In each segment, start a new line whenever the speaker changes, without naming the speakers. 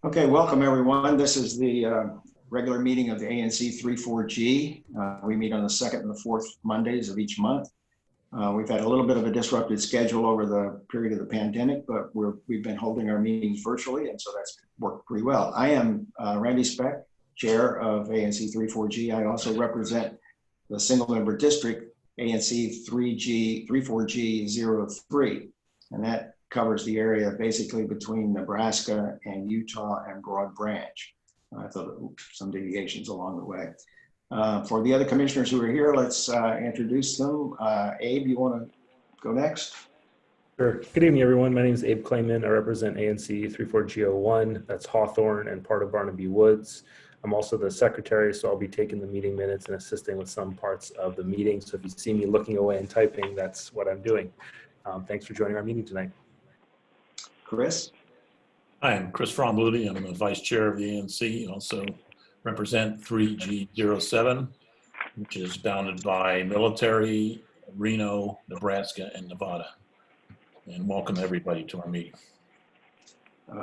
Okay, welcome everyone. This is the regular meeting of the ANC3 4G. We meet on the second and the fourth Mondays of each month. We've had a little bit of a disrupted schedule over the period of the pandemic, but we've been holding our meetings virtually, and so that's worked pretty well. I am Randy Speck, chair of ANC3 4G. I also represent the single member district ANC 34G03, and that covers the area basically between Nebraska and Utah and Broad Branch. I thought some deviations along the way. For the other commissioners who are here, let's introduce them. Abe, you want to go next?
Sure. Good evening, everyone. My name is Abe Clayman. I represent ANC 34G01. That's Hawthorne and part of Barnaby Woods. I'm also the secretary, so I'll be taking the meeting minutes and assisting with some parts of the meeting. So if you see me looking away and typing, that's what I'm doing. Thanks for joining our meeting tonight.
Chris?
Hi, I'm Chris Frombludi. I'm the vice chair of the ANC, also represent 3G07, which is bounded by Military, Reno, Nebraska, and Nevada. And welcome everybody to our meeting.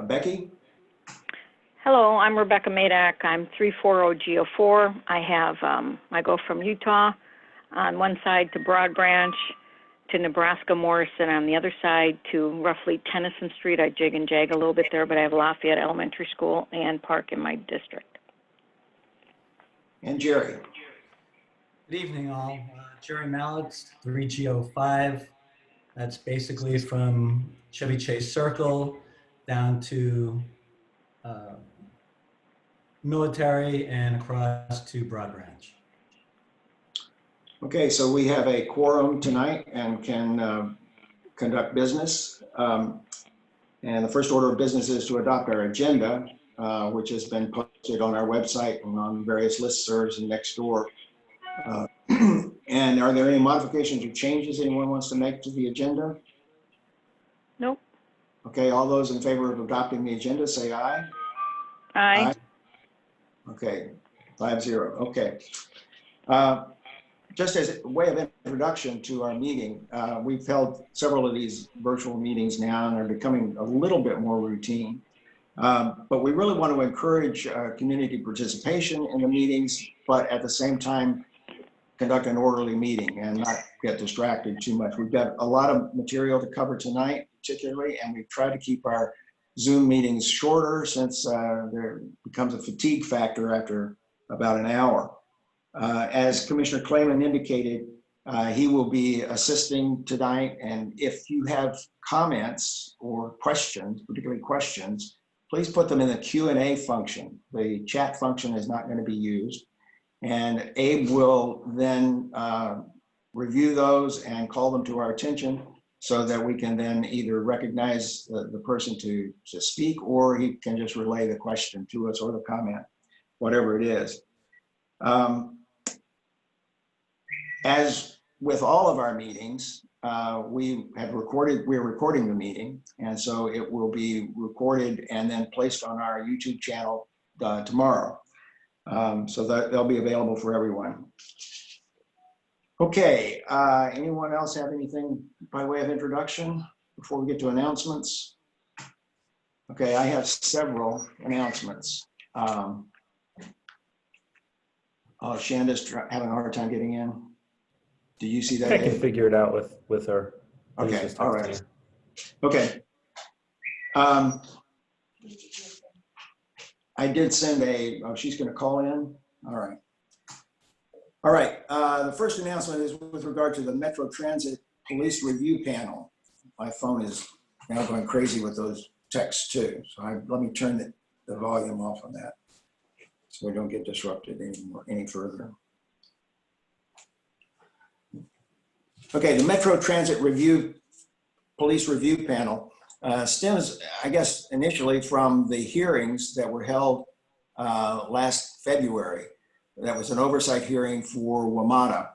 Becky?
Hello, I'm Rebecca Madak. I'm 340G04. I go from Utah on one side to Broad Branch, to Nebraska Morrison on the other side, to roughly Tennyson Street. I jig and jag a little bit there, but I have Lafayette Elementary School and Park in my district.
And Jerry.
Good evening, all. Jerry Mallett, 3G05. That's basically from Chevy Chase Circle down to Military and across to Broad Branch.
Okay, so we have a quorum tonight and can conduct business. And the first order of business is to adopt our agenda, which has been posted on our website and on various listservs and next door. And are there any modifications or changes anyone wants to make to the agenda?
Nope.
Okay, all those in favor of adopting the agenda, say aye.
Aye.
Okay, 5-0, okay. Just as a way of introduction to our meeting, we've held several of these virtual meetings now and are becoming a little bit more routine. But we really want to encourage community participation in the meetings, but at the same time, conduct an orderly meeting and not get distracted too much. We've got a lot of material to cover tonight, particularly, and we've tried to keep our Zoom meetings shorter since there becomes a fatigue factor after about an hour. As Commissioner Clayman indicated, he will be assisting tonight, and if you have comments or questions, particularly questions, please put them in the Q&A function. The chat function is not going to be used, and Abe will then review those and call them to our attention so that we can then either recognize the person to speak, or he can just relay the question to us or the comment, whatever it is. As with all of our meetings, we're recording the meeting, and so it will be recorded and then placed on our YouTube channel tomorrow. So that they'll be available for everyone. Okay, anyone else have anything by way of introduction before we get to announcements? Okay, I have several announcemements. Shanda's having a hard time getting in. Do you see that?
I can figure it out with her.
Okay, all right. Okay. I did send she's going to call in. All right. All right. The first announcement is with regard to the Metro Transit Police Review Panel. My phone is now going crazy with those texts too. So let me turn the volume off on that so we don't get disrupted any further. Okay, the Metro Transit Police Review Panel stems, I guess, initially from the hearings that were held last February. That was an oversight hearing for WMATA.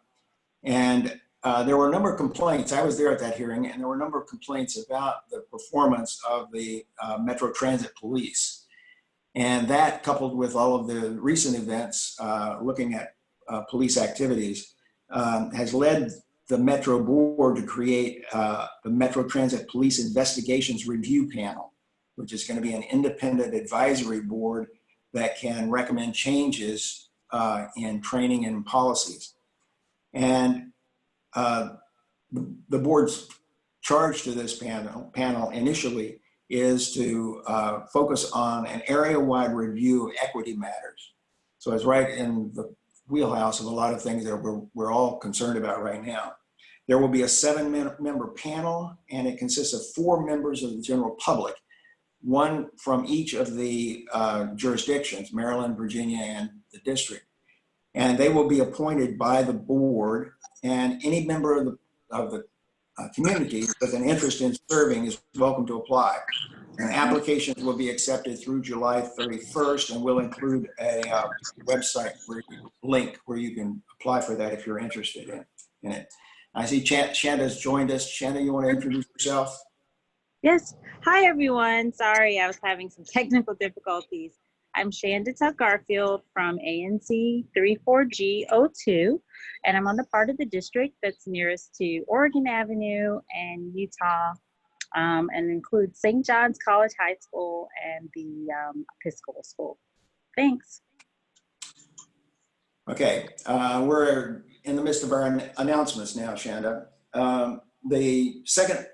And there were a number of complaints. I was there at that hearing, and there were a number of complaints about the performance of the Metro Transit Police. And that, coupled with all of the recent events looking at police activities, has led the Metro Board to create the Metro Transit Police Investigations Review Panel. which is going to be an independent advisory board that can recommend changes in training and policies. And the board's charge to this panel initially is to focus on an area-wide review of equity matters. So it's right in the wheelhouse of a lot of things that we're all concerned about right now. There will be a 7-member panel, and it consists of 4 members of the general public, 1 from each of the jurisdictions, Maryland, Virginia, and the district. And they will be appointed by the board, and any member of the community with an interest in serving is welcome to apply. And applications will be accepted through July 31st, and we'll include a website link where you can apply for that if you're interested in it. I see Shanda's joined us. Shanda, you want to introduce yourself?
Yes. Hi, everyone. Sorry, I was having some technical difficulties. I'm Shanda Tuck Garfield from ANC3 and I'm on the part of the district that's nearest to Oregon Avenue and Utah, and includes St. John's College High School and the Episcopal School. Thanks.
Okay, we're in the midst of our announcements now, Shanda. The second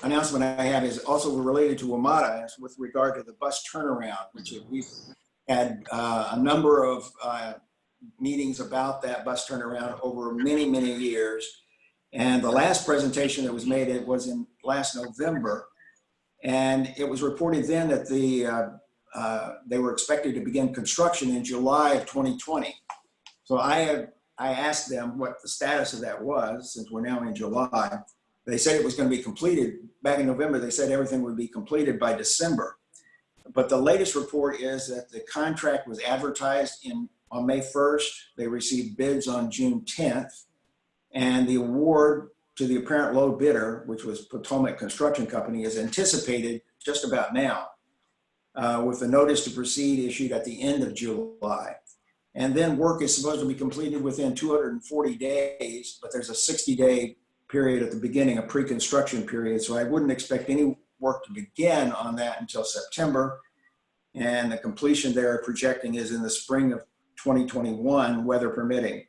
announcement I have is also related to WMATA. It's with regard to the bus turnaround, which we've had a number of meetings about that bus turnaround over many, many years. And the last presentation that was made, it was in last November. And it was reported then that they were expected to begin construction in July of 2020. So I asked them what the status of that was, since we're now in July. They said it was going to be completed. Back in November, they said everything would be completed by December. But the latest report is that the contract was advertised on May 1st. They received bids on June 10th. And the award to the apparent low bidder, which was Potomac Construction Company, is anticipated just about now, with the notice to proceed issued at the end of July. And then work is supposed to be completed within 240 days, but there's a 60-day period at the beginning, a pre-construction period. So I wouldn't expect any work to begin on that until September. And the completion they're projecting is in the spring of 2021, weather permitting.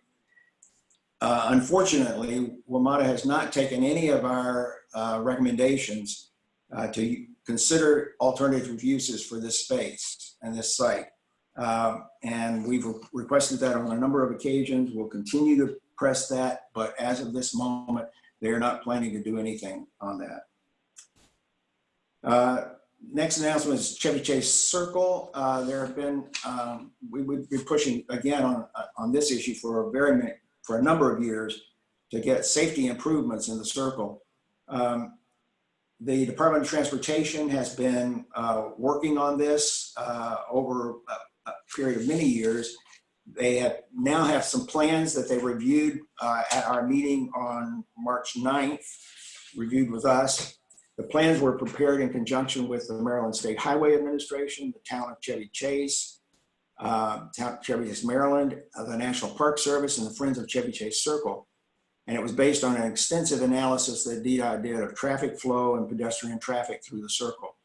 Unfortunately, WMATA has not taken any of our recommendations to consider alternative uses for this space and this site. And we've requested that on a number of occasions. We'll continue to press that, but as of this moment, they're not planning to do anything on that. Next announcement is Chevy Chase Circle. There have been, we would be pushing again on this issue for a number of years to get safety improvements in the circle. The Department of Transportation has been working on this over a period of many years. They now have some plans that they reviewed at our meeting on March 9th, reviewed with us. The plans were prepared in conjunction with the Maryland State Highway Administration, the town of Chevy Chase, Chevy Chase, Maryland, the National Park Service, and the Friends of Chevy Chase Circle. And it was based on an extensive analysis that DDOT did of traffic flow and pedestrian traffic through the circle.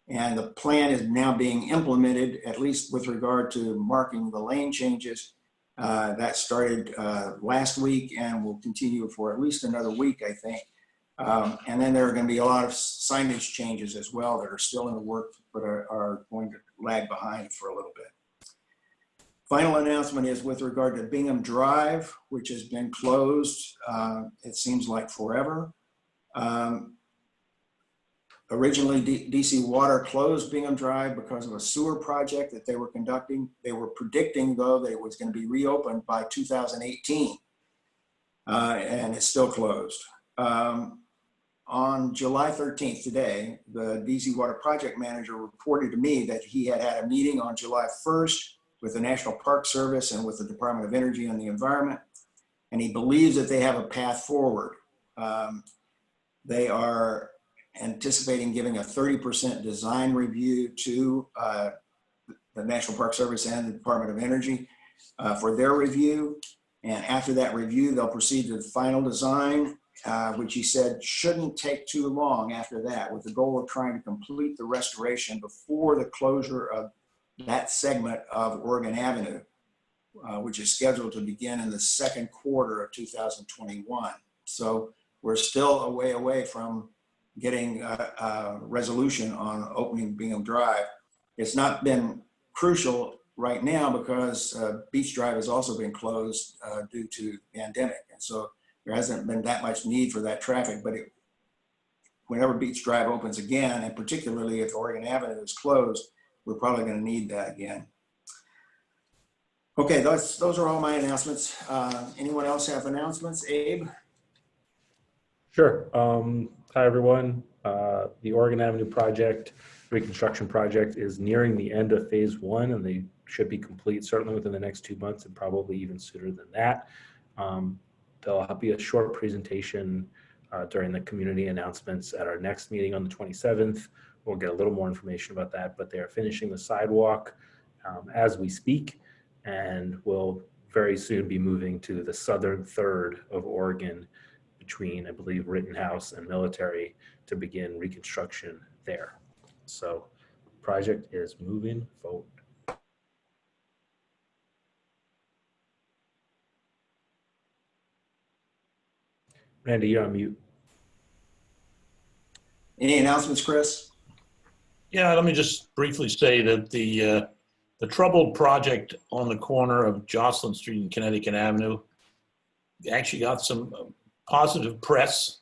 And the plan is now being implemented, at least with regard to marking the lane changes. That started last week and will continue for at least another week, I think. And then there are going to be a lot of signage changes as well that are still in the works, but are going to lag behind for a little bit. Final announcement is with regard to Bingham Drive, which has been closed, it seems like forever. Originally, DC Water closed Bingham Drive because of a sewer project that they were conducting. They were predicting, though, that it was going to be reopened by 2018, and it's still closed. On July 13th, today, the DC Water project manager reported to me that he had had a meeting on July 1st with the National Park Service and with the Department of Energy and the Environment, and he believes that they have a path forward. They are anticipating giving a 30% design review to the National Park Service and the Department of Energy for their review. And after that review, they'll proceed to the final design which he said shouldn't take too long after that, with the goal of trying to complete the restoration before the closure of that segment of Oregon Avenue, which is scheduled to begin in the second quarter of 2021. So we're still a way away from getting a resolution on opening Bingham Drive. It's not been crucial right now because Beach Drive has also been closed due to pandemic. And so there hasn't been that much need for that traffic, but whenever Beach Drive opens again, and particularly if Oregon Avenue is closed, we're probably going to need that again. Okay, those are all my announcements. Anyone else have announcements? Abe?
Sure. Hi, everyone. The Oregon Avenue project, reconstruction project, is nearing the end of phase 1, and they should be complete certainly within the next 2 months and probably even sooner than that. There'll be a short presentation during the community announcements at our next meeting on the 27th. We'll get a little more information about that, but they're finishing the sidewalk as we speak, and will very soon be moving to the southern third of Oregon between, I believe, Rittenhouse and Military to begin reconstruction there. So project is moving forward. Randy, you're on mute.
Any announcements, Chris?
Yeah, let me just briefly say that the troubled project on the corner of Jocelyn Street and Connecticut Avenue actually got some positive press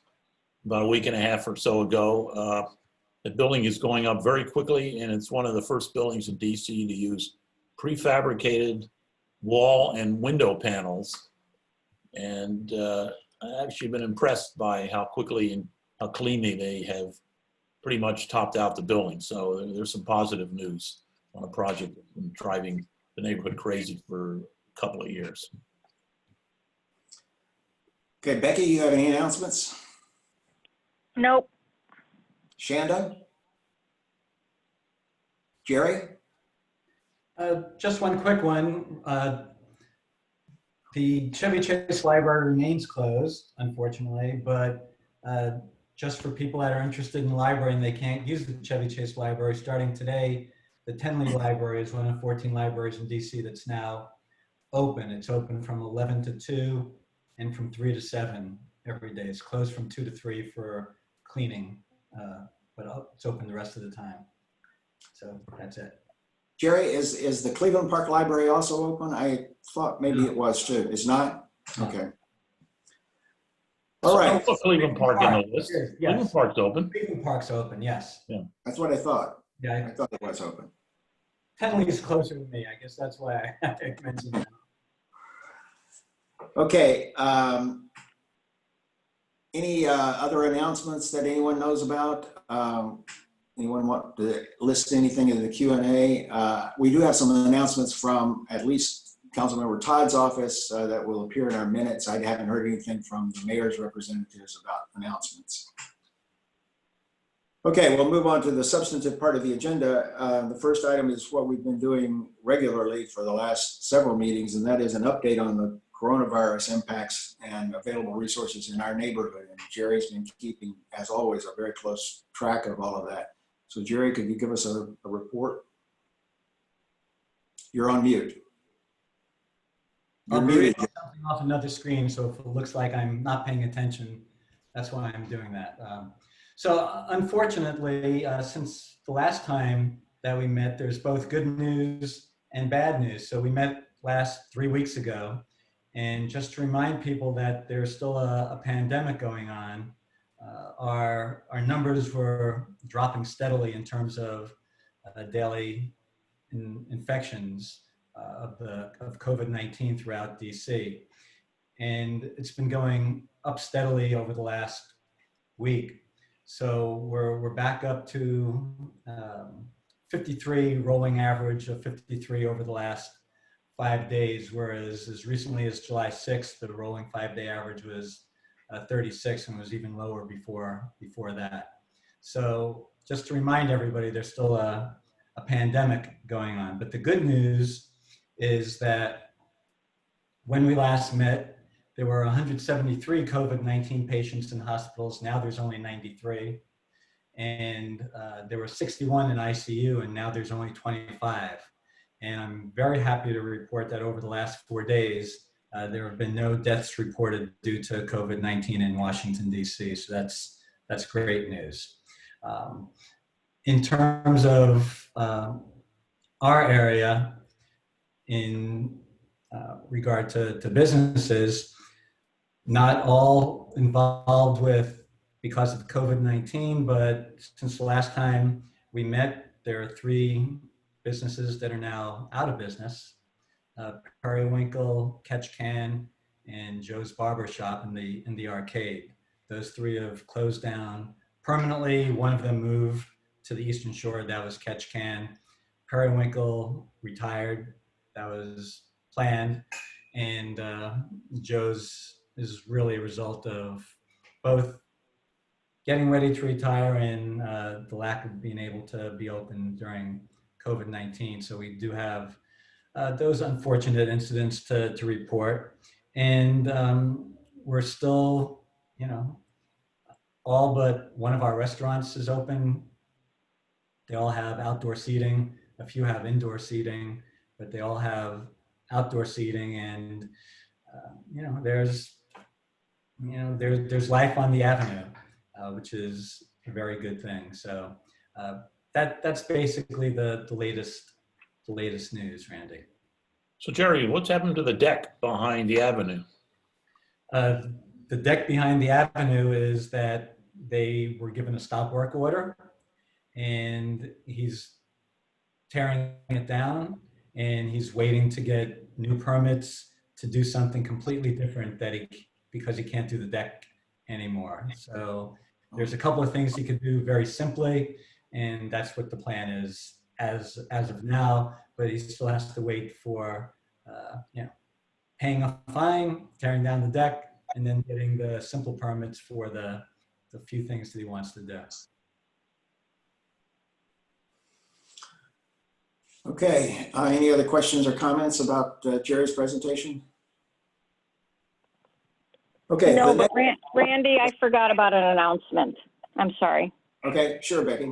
about a week and a half or so ago. The building is going up very quickly, and it's one of the first buildings in DC to use prefabricated wall and window panels. And I've actually been impressed by how quickly and how cleanly they have pretty much topped out the building. So there's some positive news on a project that's been driving the neighborhood crazy for a couple of years.
Okay, Becky, you have any announcements?
Nope.
Shanda? Jerry?
Just one quick one. The Chevy Chase Library remains closed, unfortunately, but just for people that are interested in the library and they can't use the Chevy Chase Library, starting today, the Tenley Library is one of 14 libraries in DC that's now open. It's open from 11 to 2 and from 3 to 7 every day. It's closed from 2 to 3 for cleaning, but it's open the rest of the time. So that's it.
Jerry, is the Cleveland Park Library also open? I thought maybe it was too. It's not? Okay. All right.
So Cleveland Park in the list.
Yes.
Cleveland Park's open.
Cleveland Park's open, yes.
Yeah.
That's what I thought.
Yeah,
I thought it was open.
Tenley is closer to me. I guess that's why I mentioned that.
Okay. Any other announcements that anyone knows about? Anyone want to list anything in the Q&A? We do have some announcements from at least Councilmember Todd's office that will appear in our minutes. I haven't heard anything from the mayor's representatives about announcements. Okay, we'll move on to the substantive part of the agenda. The first item is what we've been doing regularly for the last several meetings, and that is an update on the coronavirus impacts and available resources in our neighborhood. And Jerry's been keeping, as always, a very close track of all of that. So Jerry, could you give us a report? You're on mute. You're muted.
Something off another screen, so if it looks like I'm not paying attention, that's why I'm doing that. So unfortunately, since the last time that we met, there's both good news and bad news. So we met last 3 weeks ago, and just to remind people that there's still a pandemic going on, our numbers were dropping steadily in terms of daily infections of COVID-19 throughout DC. And it's been going up steadily over the last week. So we're back up to 53, rolling average of 53 over the last 5 days, whereas as recently as July 6th, the rolling 5-day average was 36 and was even lower before that. So just to remind everybody, there's still a pandemic going on. But the good news is that when we last met, there were 173 COVID-19 patients in hospitals. Now there's only 93. And there were 61 in ICU, and now there's only 25. And I'm very happy to report that over the last 4 days, there have been no deaths reported due to COVID-19 in Washington, D.C. So that's great news. In terms of our area, in regard to businesses, not all involved with because of COVID-19, but since the last time we met, there are 3 businesses that are now out of business. Periwinkle, Catch Can, and Joe's Barber Shop in the arcade. Those 3 have closed down permanently. One of them moved to the Eastern Shore. That was Catch Can. Periwinkle retired. That was planned. And Joe's is really a result of both getting ready to retire and the lack of being able to be open during COVID-19. So we do have those unfortunate incidents to report. And we're still, all but one of our restaurants is open. They all have outdoor seating. A few have indoor seating, but they all have outdoor seating. And, there's life on the avenue. Which is a very good thing. So that's basically the latest news, Randy.
So Jerry, what's happened to the deck behind the avenue?
The deck behind the avenue is that they were given a stop work order, and he's tearing it down, and he's waiting to get new permits to do something completely different because he can't do the deck anymore. So there's a couple of things he could do very simply, and that's what the plan is as of now, but he still has to wait for paying a fine, tearing down the deck, and then getting the simple permits for the few things that he wants to do.
Okay, any other questions or comments about Jerry's presentation? Okay.
No, but Randy, I forgot about an announcement. I'm sorry.
Okay, sure, Becky.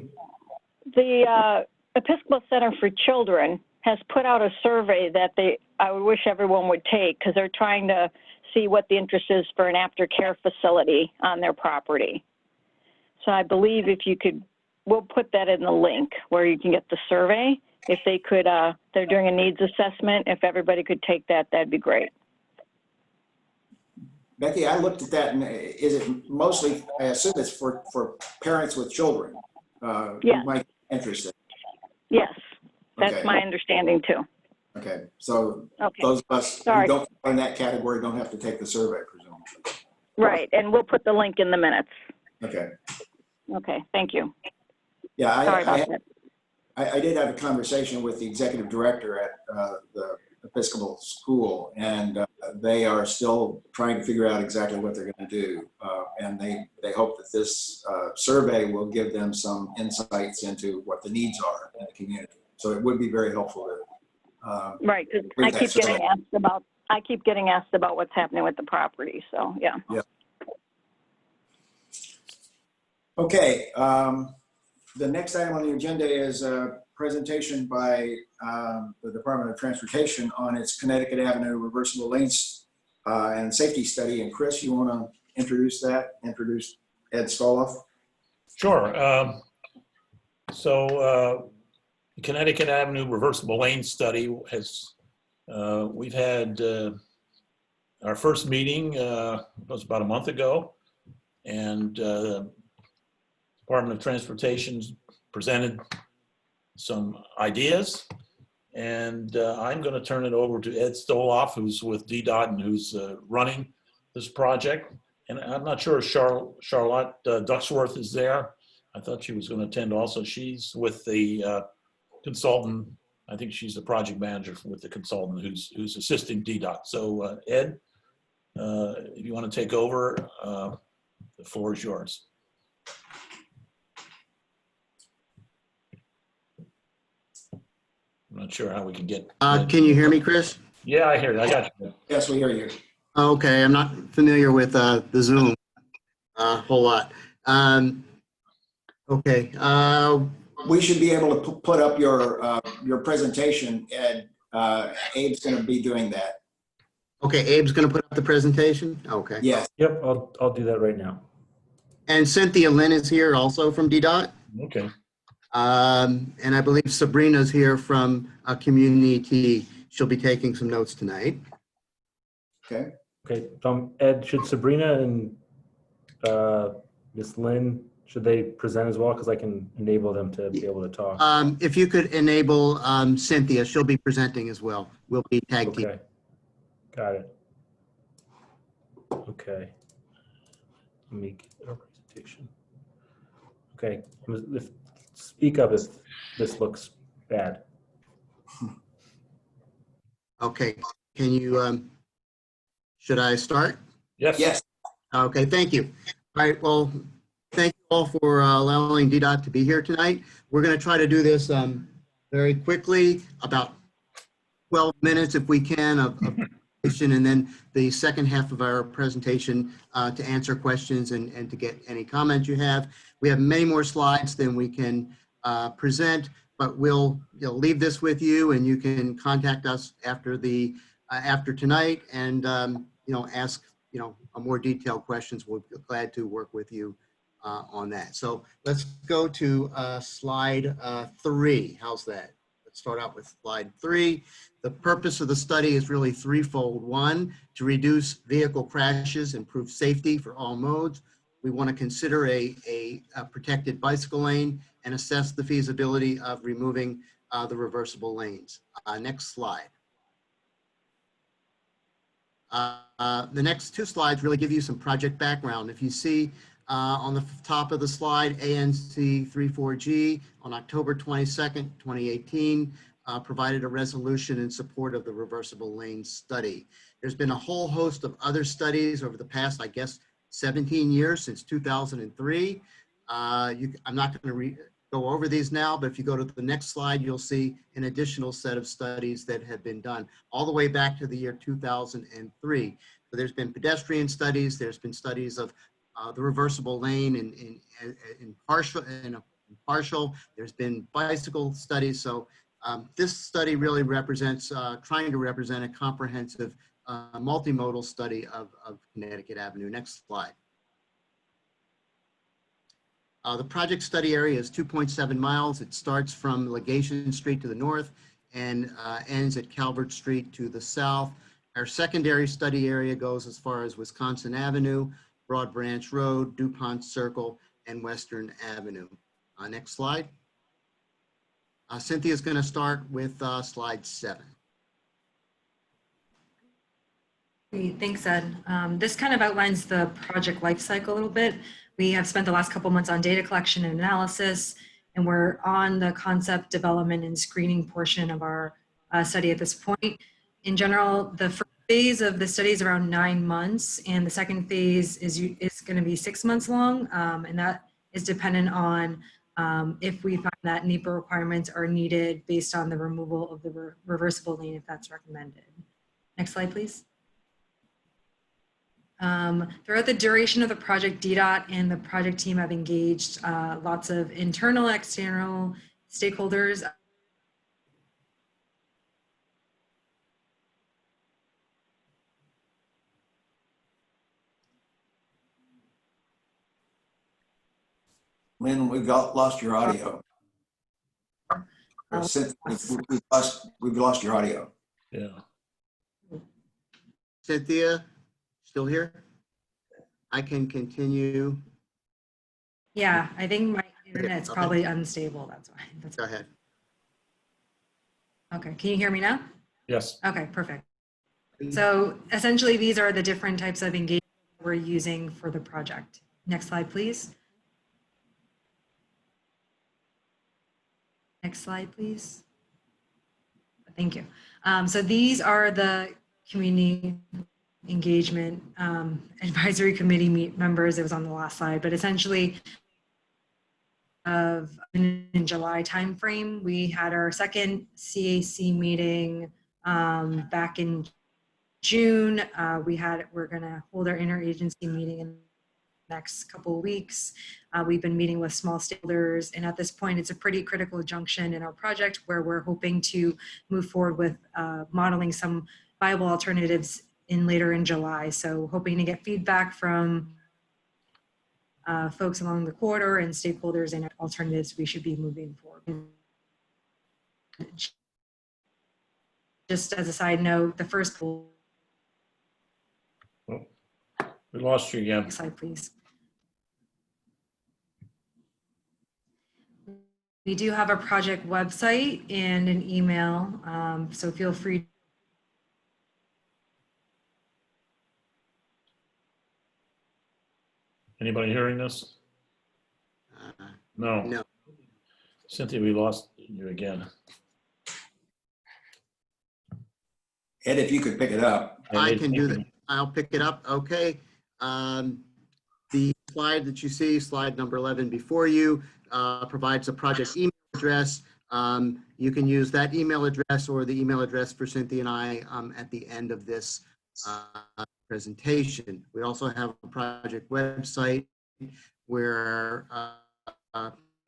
The Episcopal Center for Children has put out a survey that I would wish everyone would take, because they're trying to see what the interest is for an aftercare facility on their property. So I believe if you could, we'll put that in the link where you can get the survey. If they could, they're doing a needs assessment. If everybody could take that, that'd be great.
Becky, I looked at that, and is it mostly, I assume it's for parents with children
Yeah.
who might be interested?
Yes, that's
Okay.
my understanding too.
Okay, so
Okay.
those of us who
Sorry.
don't fall in that category don't have to take the survey, presumably.
Right, and we'll put the link in the minutes.
Okay.
Okay, thank you.
Yeah,
Sorry about that.
I did have a conversation with the executive director at the Episcopal School, and they are still trying to figure out exactly what they're going to do. And they hope that this survey will give them some insights into what the needs are in the community. So it would be very helpful to
Right, because
read
I
that
keep getting
survey.
asked about what's happening with the property, so yeah.
Okay, the next item on the agenda is a presentation by the Department of Transportation on its Connecticut Avenue reversible lanes and safety study. And Chris, you want to introduce that? Introduce Ed Stoloff?
Sure. So the Connecticut Avenue reversible lane study has, we've had our first meeting was about a month ago, and Department of Transportation presented some ideas, and I'm going to turn it over to Ed Stoloff, who's with DDOT and who's running this project. And I'm not sure if Charlotte Ducksworth is there. I thought she was going to attend also. She's with the consultant. I think she's the project manager with the consultant who's assisting DDOT. So Ed, if you want to take over, the floor is yours. I'm not sure how we can get.
Can you hear me, Chris?
Yeah, I hear you. I got you.
Yes, we hear you.
Okay, I'm not familiar with the Zoom a whole lot. Okay,
We should be able to put up your presentation, and Abe's going to be doing that.
okay, Abe's going to put up the presentation? Okay.
Yes.
Yep, I'll do that right now.
And Cynthia Lynn is here also from DDOT.
Okay.
And I believe Sabrina's here from Community. She'll be taking some notes tonight.
Okay.
Okay, Ed, should Sabrina and Miss Lynn, should they present as well? Because I can enable them to be able to talk.
If you could enable Cynthia, she'll be presenting as well. We'll be tag team.
Okay, got it. Okay, let me get a presentation. Okay, speak up if this looks bad.
Okay, can you, should I start?
Yes.
Yes.
Okay, thank you. All right, well, thank you all for allowing DDOT to be here tonight. We're going to try to do this very quickly, about 12 minutes if we can of presentation, and then the second half of our presentation to answer questions and to get any comments you have. We have many more slides than we can present, but we'll leave this with you, and you can contact us after the after tonight and ask a more detailed questions. We'll be glad to work with you on that. So let's go to slide 3. How's that? Let's start out with slide 3. The purpose of the study is really threefold. One, to reduce vehicle crashes, improve safety for all modes. We want to consider a protected bicycle lane and assess the feasibility of removing the reversible lanes. Next slide. The next 2 slides really give you some project background. If you see on the top of the slide, ANC3 on October 22nd, 2018, provided a resolution in support of the reversible lane study. There's been a whole host of other studies over the past, I guess, 17 years since 2003. I'm not going to go over these now, but if you go to the next slide, you'll see an additional set of studies that have been done all the way back to the year 2003. So there's been pedestrian studies, there's been studies of the reversible lane in partial, there's been bicycle studies. So this study really represents, trying to represent a comprehensive multimodal study of Connecticut Avenue. Next slide. The project study area is 2.7 miles. It starts from Legation Street to the north and ends at Calvert Street to the south. Our secondary study area goes as far as Wisconsin Avenue, Broad Branch Road, DuPont Circle, and Western Avenue. Next slide. Cynthia is going to start with slide 7.
Great, thanks, Ed. This kind of outlines the project life cycle a little bit. We have spent the last couple months on data collection and analysis, and we're on the concept development and screening portion of our study at this point. In general, the first phase of the study is around 9 months, and the second phase is going to be 6 months long, and that is dependent on if we find that NEPA requirements are needed based on the removal of the reversible lane, if that's recommended. Next slide, please. Throughout the duration of the project, DDOT and the project team have engaged lots of internal and external stakeholders.
Lynn, we've lost your audio. We've lost your audio.
Yeah.
Cynthia, still here? I can continue.
Yeah, I think my internet's
Okay.
probably unstable. That's why.
Go ahead.
Okay, can you hear me now?
Yes.
Okay, perfect. So essentially, these are the different types of engagement we're using for the project. Next slide, please. Next slide, please. Thank you. So these are the community engagement advisory committee members. It was on the last slide, but essentially in July timeframe, we had our second CAC meeting back in June. We're going to hold our interagency meeting in the next couple of weeks. We've been meeting with small stakeholders, and at this point, it's a pretty critical junction in our project where we're hoping to move forward with modeling some viable alternatives later in July. So hoping to get feedback from folks along the corridor and stakeholders and alternatives we should be moving forward. Just as a side note, the first
We lost you again.
next slide, please. We do have a project website and an email, so feel free.
Anybody hearing this? No.
No.
Cynthia, we lost you again.
Ed, if you could pick it up.
I can do that. I'll pick it up. Okay. The slide that you see, slide number 11 before you, provides a project email address. You can use that email address or the email address for Cynthia and I at the end of this presentation. We also have a project website where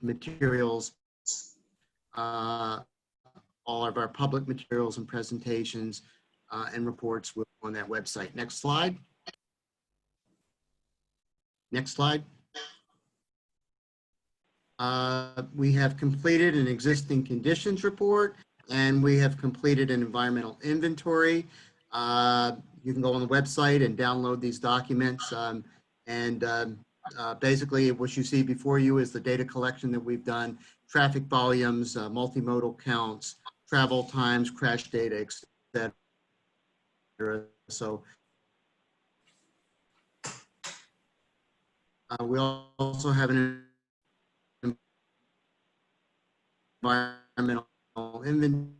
materials, all of our public materials and presentations and reports will be on that website. Next slide. Next slide. We have completed an existing conditions report, and we have completed an environmental inventory. You can go on the website and download these documents. Basically what you see before you is the data collection that we've done, traffic volumes, multimodal counts, travel times, crash data, etc. So we also have an environmental inventory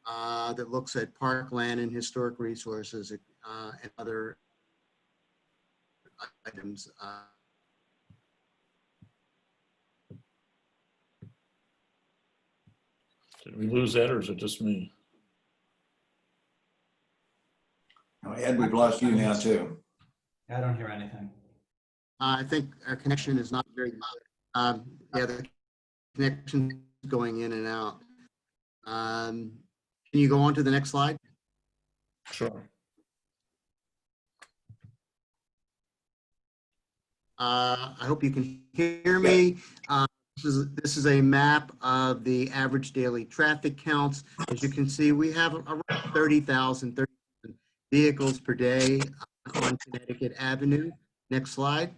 that looks at parkland and historic resources and other items.
Did we lose Ed, or is it just me?
Oh, Ed, we've lost you now too.
I don't hear anything.
I think our connection is not very good. Yeah, the connection is going in and out. Can you go on to the next slide?
Sure.
I hope you can hear me. This is a map of the average daily traffic counts. As you can see, we have around 30,000 vehicles per day on Connecticut Avenue. Next slide.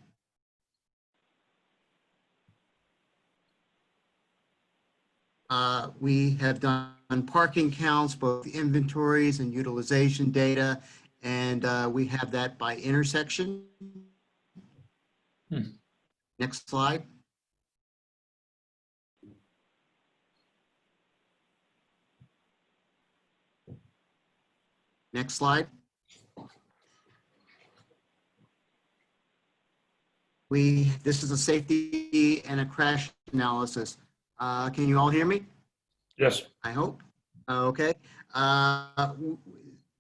We have done parking counts, both inventories and utilization data, and we have that by intersection. Next slide. Next slide. This is a safety and a crash analysis. Can you all hear me?
Yes.
I hope. Okay.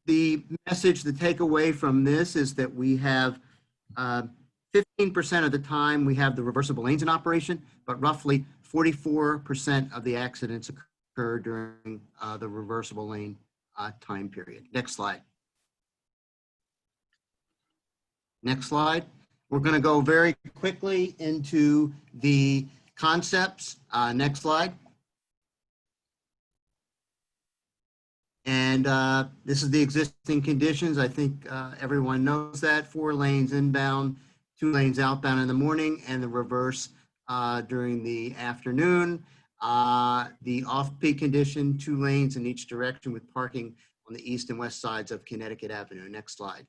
The message, the takeaway from this is that we have 15% of the time we have the reversible lanes in operation, but roughly 44% of the accidents occur during the reversible lane time period. Next slide. Next slide. We're going to go very quickly into the concepts. Next slide. And this is the existing conditions. I think everyone knows that. 4 lanes inbound, 2 lanes outbound in the morning, and the reverse during the afternoon. The off-peak condition, 2 lanes in each direction with parking on the east and west sides of Connecticut Avenue. Next slide.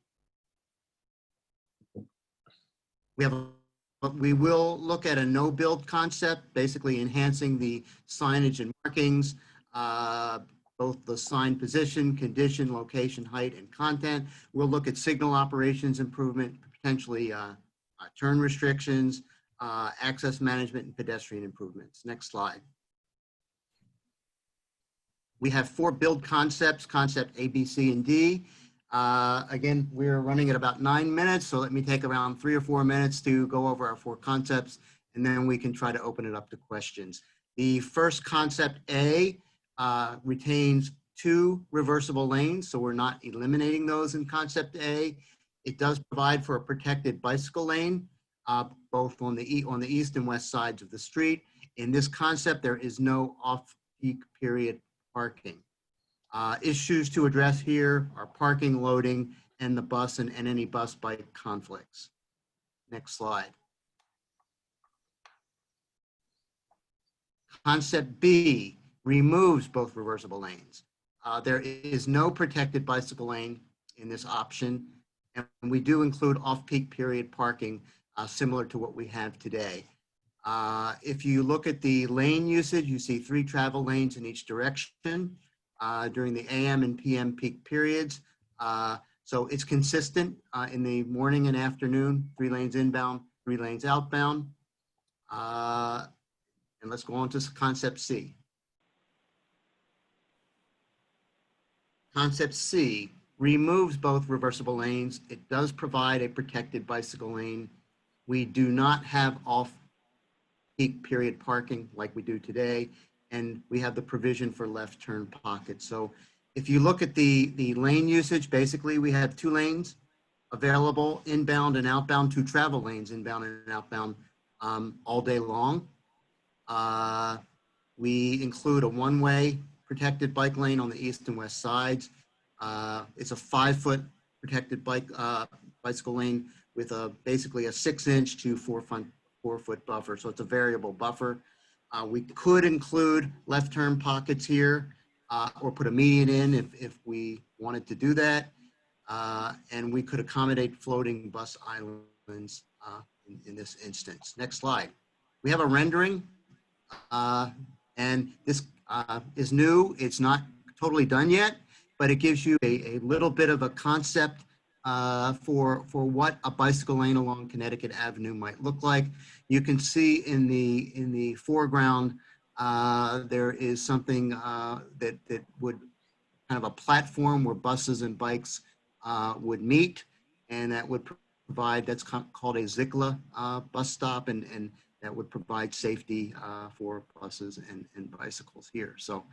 We will look at a no-build concept, basically enhancing the signage and markings, both the sign position, condition, location, height, and content. We'll look at signal operations improvement, potentially turn restrictions, access management, and pedestrian improvements. Next slide. We have 4 build concepts, concept A, B, C, and D. Again, we're running at about 9 minutes, so let me take around 3 or 4 minutes to go over our 4 concepts, and then we can try to open it up to questions. The first concept A retains 2 reversible lanes, so we're not eliminating those in concept A. It does provide for a protected bicycle lane, both on the east and west sides of the street. In this concept, there is no off-peak period parking. Issues to address here are parking, loading, and the bus and any bus-bike conflicts. Next slide. Concept B removes both reversible lanes. There is no protected bicycle lane in this option, and we do include off-peak period parking similar to what we have today. If you look at the lane usage, you see 3 travel lanes in each direction during the AM and PM peak periods. So it's consistent in the morning and afternoon, 3 lanes inbound, 3 lanes outbound. And let's go on to concept C. Concept C removes both reversible lanes. It does provide a protected bicycle lane. We do not have off-peak period parking like we do today, and we have the provision for left turn pockets. So if you look at the lane usage, basically we have 2 lanes available, inbound and outbound, 2 travel lanes, inbound and outbound, all day long. We include a 1-way protected bike lane on the east and west sides. It's a 5-foot protected bicycle lane with basically a 6-inch to 4-foot buffer. So it's a variable buffer. We could include left turn pockets here or put a median in if we wanted to do that. And we could accommodate floating bus islands in this instance. Next slide. We have a rendering. And this is new. It's not totally done yet, but it gives you a little bit of a concept for what a bicycle lane along Connecticut Avenue might look like. You can see in the foreground there is something that would kind of a platform where buses and bikes would meet, and that would provide, that's called a Zikla bus stop, and that would provide safety for buses and bicycles here. So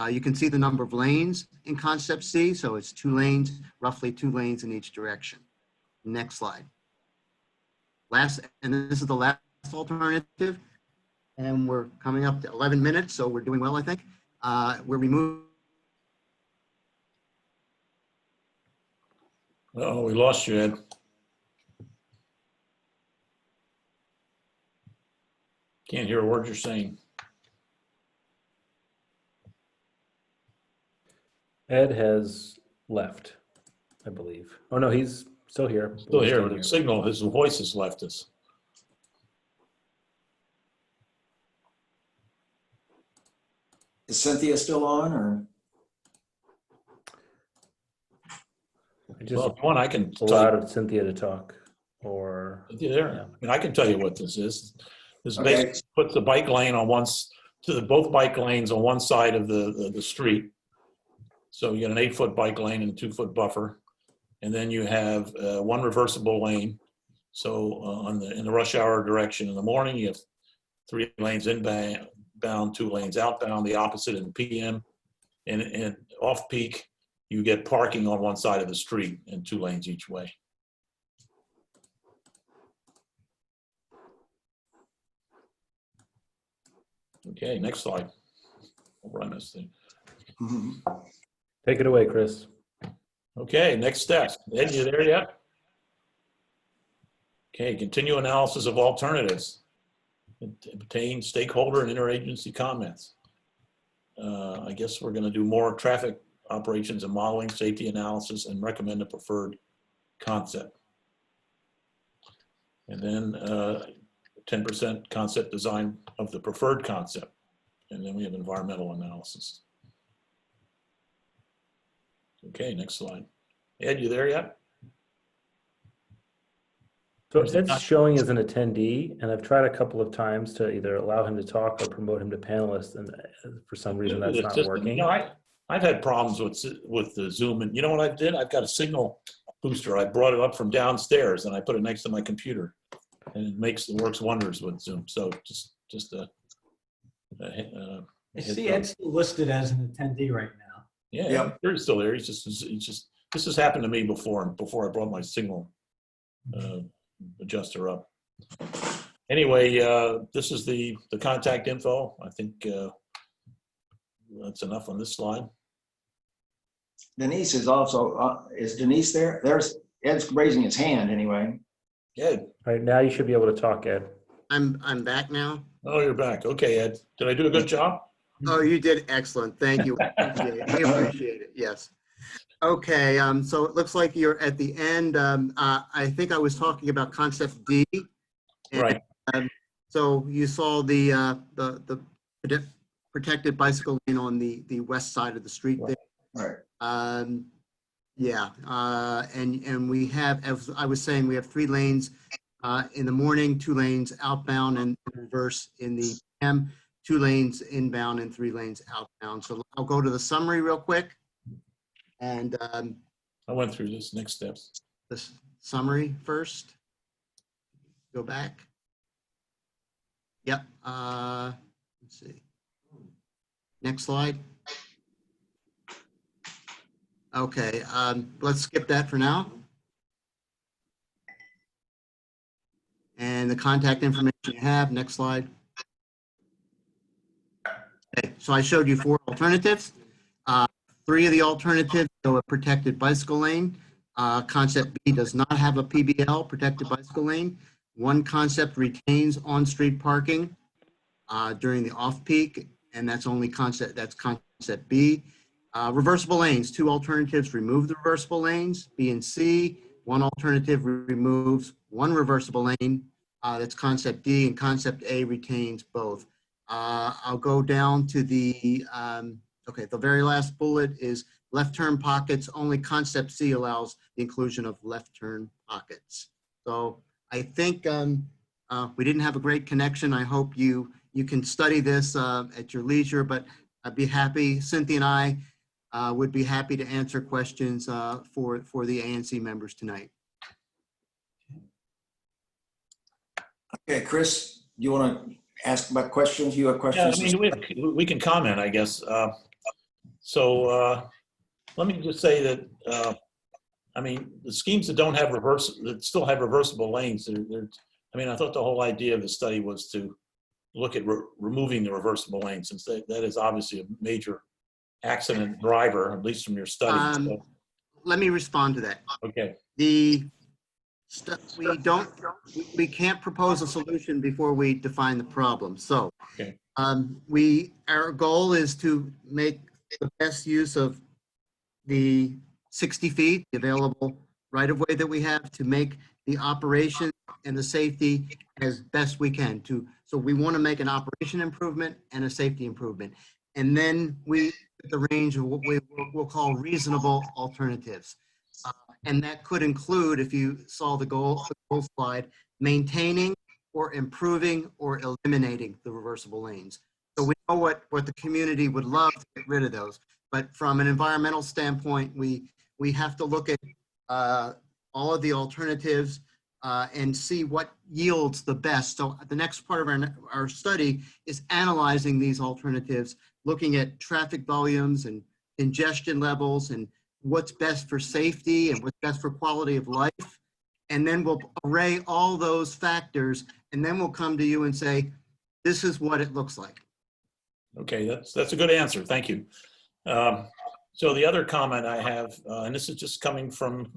you can see the number of lanes in concept C. So it's 2 lanes, roughly 2 lanes in each direction. Next slide. And this is the last alternative. And we're coming up to 11 minutes, so we're doing well, I think. We're removing.
Oh, we lost you, Ed. Can't hear a word you're saying.
Ed has left, I believe. Oh, no, he's still here.
Still here, but the signal, his voice has left us.
Is Cynthia still on, or?
I just
Well, if you want, I can tell
allowed Cynthia to talk, or
you there.
Yeah.
I mean, I can tell you what this is. This
Okay.
basically puts the bike lane on both bike lanes on one side of the street. So you get an 8-foot bike lane and a 2-foot buffer, and then you have 1 reversible lane. So in the rush hour direction in the morning, you have 3 lanes inbound, 2 lanes outbound, the opposite in PM, and off peak, you get parking on one side of the street and 2 lanes each way. Okay, next slide. I'll run this thing.
take it away, Chris.
Okay, next steps. Ed, you there yet? Okay, continue analysis of alternatives. Obtain stakeholder and interagency comments. I guess we're going to do more traffic operations and modeling, safety analysis, and recommend a preferred concept. And then 10% concept design of the preferred concept. And then we have environmental analysis. Okay, next slide. Ed, you there yet?
So Ed's showing as an attendee, and I've tried a couple of times to either allow him to talk or promote him to panelist, and for some reason that's not working.
No, I've had problems with the Zoom, and you know what I did? I've got a signal booster. I brought it up from downstairs and I put it next to my computer, and it works wonders with Zoom. So just a
I see Ed's still listed as an attendee right now.
yeah,
Yep.
He's still there. He's just this has happened to me before I brought my signal adjuster up. Anyway, this is the contact info. I think that's enough on this slide.
Denise is also, is Denise there? There's, Ed's raising his hand anyway.
Ed.
All right, now you should be able to talk, Ed.
I'm back now.
Oh, you're back. Okay, Ed. Did I do a good job?
Oh, you did excellent. Thank you. We appreciate it. Yes. Okay. So it looks like you're at the end. I think I was talking about concept D. And,
Right.
So you saw the protected bicycle lane on the west side of the street there.
Right.
Yeah. And we have, as I was saying, we have 3 lanes in the morning, 2 lanes outbound and reverse in the PM, 2 lanes inbound and 3 lanes outbound. So I'll go to the summary real quick. And
I went through this. Next steps.
the summary first. Go back. Yep. Let's see. Next slide. Okay. Let's skip that for now. And the contact information you have. Next slide. Okay. So I showed you 4 alternatives. 3 of the alternatives go a protected bicycle lane. Concept B does not have a PBL, protected bicycle lane. 1 concept retains on-street parking during the off-peak, and that's concept B. Reversible lanes, 2 alternatives remove the reversible lanes, B and C. 1 alternative removes 1 reversible lane, that's concept D, and concept A retains both. I'll go down to the very last bullet is left turn pockets. Only concept C allows the inclusion of left turn pockets. So I think we didn't have a great connection. I hope you can study this at your leisure, but I'd be happy, Cynthia and I would be happy to answer questions for the ANC members tonight.
Okay, Chris, you want to ask about questions? You have questions?
Yeah, I mean, we can comment, I guess. So let me just say that, I mean, the schemes that don't have that still have reversible lanes, I mean, I thought the whole idea of the study was to look at removing the reversible lane, since that is obviously a major accident driver, at least from your study. So.
Let me respond to that.
Okay.
We can't propose a solution before we define the problem. So
okay.
Our goal is to make the best use of the 60 feet, the available right-of-way that we have, to make the operation and the safety as best we can. So we want to make an operation improvement and a safety improvement. And then we put the range of what we'll call reasonable alternatives. And that could include, if you saw the goal slide, maintaining or improving or eliminating the reversible lanes. So we know what the community would love to get rid of those. But from an environmental standpoint, we have to look at all of the alternatives and see what yields the best. So the next part of our study is analyzing these alternatives, looking at traffic volumes and congestion levels and what's best for safety and what's best for quality of life. And then we'll array all those factors, and then we'll come to you and say, this is what it looks like.
Okay, that's a good answer. Thank you. So the other comment I have, and this is just coming from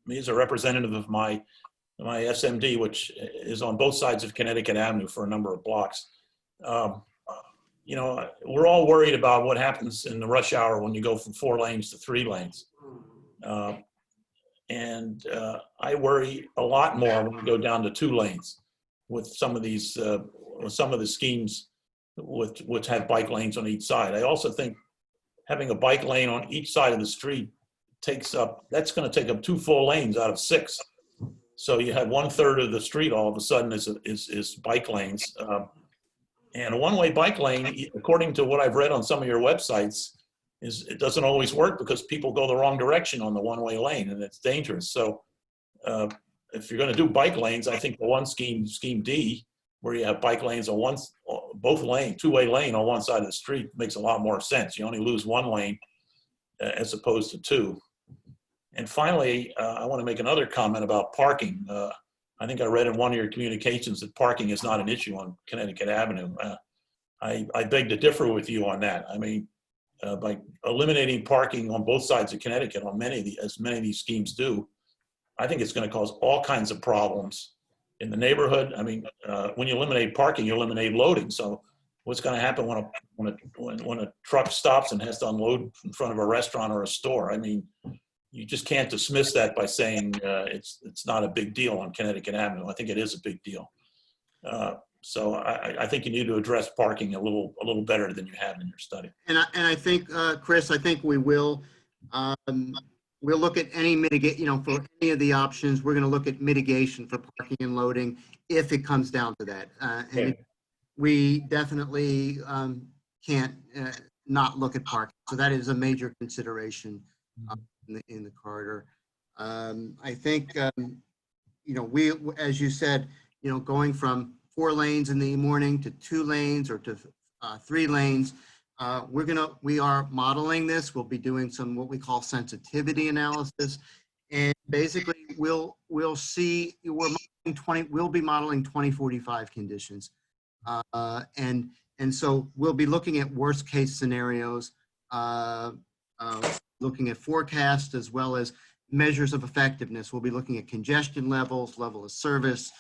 me as a representative of my SMD, which is on both sides of Connecticut Avenue for a number of blocks. You know, we're all worried about what happens in the rush hour when you go from 4 lanes to 3 lanes. And I worry a lot more when we go down to 2 lanes with some of these, some of the schemes which have bike lanes on each side. I also think having a bike lane on each side of the street that's going to take up 2 full lanes out of 6. So you have 1/3 of the street all of a sudden is bike lanes. And a one-way bike lane, according to what I've read on some of your websites, is it doesn't always work because people go the wrong direction on the one-way lane, and it's dangerous. So if you're going to do bike lanes, I think the one scheme D, where you have bike lanes on both lane, two-way lane on one side of the street, makes a lot more sense. You only lose one lane as opposed to two. And finally, I want to make another comment about parking. I think I read in one of your communications that parking is not an issue on Connecticut Avenue. I beg to differ with you on that. I mean, by eliminating parking on both sides of Connecticut on as many of these schemes do, I think it's going to cause all kinds of problems in the neighborhood. I mean, when you eliminate parking, you eliminate loading. So what's going to happen when a truck stops and has to unload in front of a restaurant or a store? I mean, you just can't dismiss that by saying it's not a big deal on Connecticut Avenue. I think it is a big deal. So I think you need to address parking a little better than you have in your study.
And I think, Chris, I think we will. We'll look at any for any of the options. We're going to look at mitigation for parking and loading if it comes down to that. And we definitely can't not look at parking. So that is a major consideration in the corridor. I think, we, as you said, going from 4 lanes in the morning to 2 lanes or to 3 lanes, we are modeling this. We'll be doing some what we call sensitivity analysis, and basically we'll see we'll be modeling 2045 conditions, and so we'll be looking at worst case scenarios, looking at forecasts as well as measures of effectiveness. We'll be looking at congestion levels, level of service.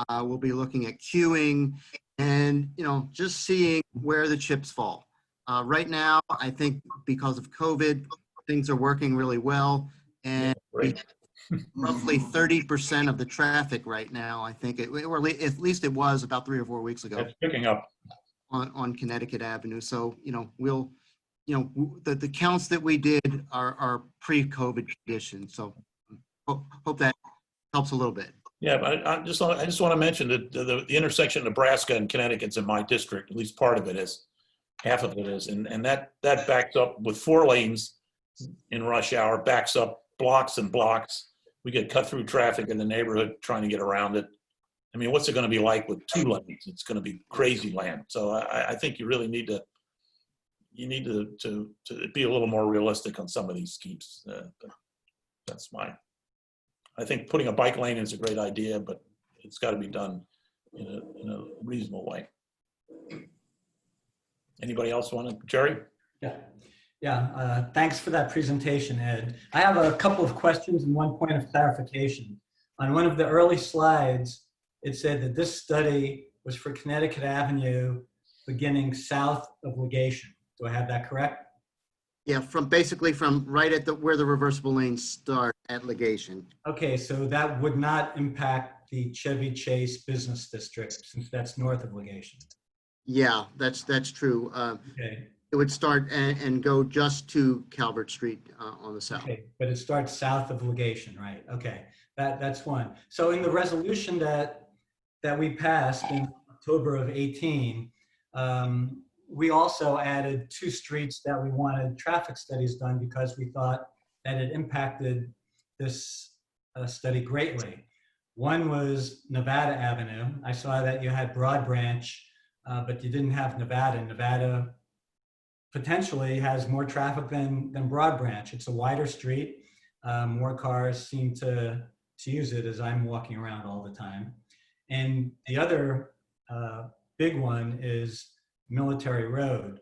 We'll be looking at queuing, and just seeing where the chips fall. Right now, I think because of COVID, things are working really well, and roughly 30% of the traffic right now, I think, or at least it was about 3 or 4 weeks ago.
It's picking up
on Connecticut Avenue. So we'll the counts that we did are pre-COVID conditions. So hope that helps a little bit.
Yeah, but I just want to mention that the intersection of Nebraska and Connecticut's in my district. At least part of it is. Half of it is, and that backs up with 4 lanes in rush hour, backs up blocks and blocks. We get cut through traffic in the neighborhood trying to get around it. I mean, what's it going to be like with 2 lanes? It's going to be crazy land. So I think you really need to be a little more realistic on some of these schemes. That's mine. I think putting a bike lane is a great idea, but it's got to be done in a reasonable way. Anybody else want to? Jerry?
Yeah. Thanks for that presentation, Ed. I have a couple of questions and one point of clarification. On one of the early slides, it said that this study was for Connecticut Avenue beginning south of Legation. Do I have that correct?
Yeah, basically from right at where the reversible lanes start at Legation.
Okay, so that would not impact the Chevy Chase Business District since that's north of Legation.
Yeah, that's true.
Okay.
It would start and go just to Calvert Street on the south.
Okay, but it starts south of Legation, right? Okay, that's one. So in the resolution that we passed in October of 18, we also added 2 streets that we wanted traffic studies done because we thought that it impacted this study greatly. One was Nevada Avenue. I saw that you had Broad Branch, but you didn't have Nevada. Nevada potentially has more traffic than Broad Branch. It's a wider street. More cars seem to use it as I'm walking around all the time. And the other big one is Military Road.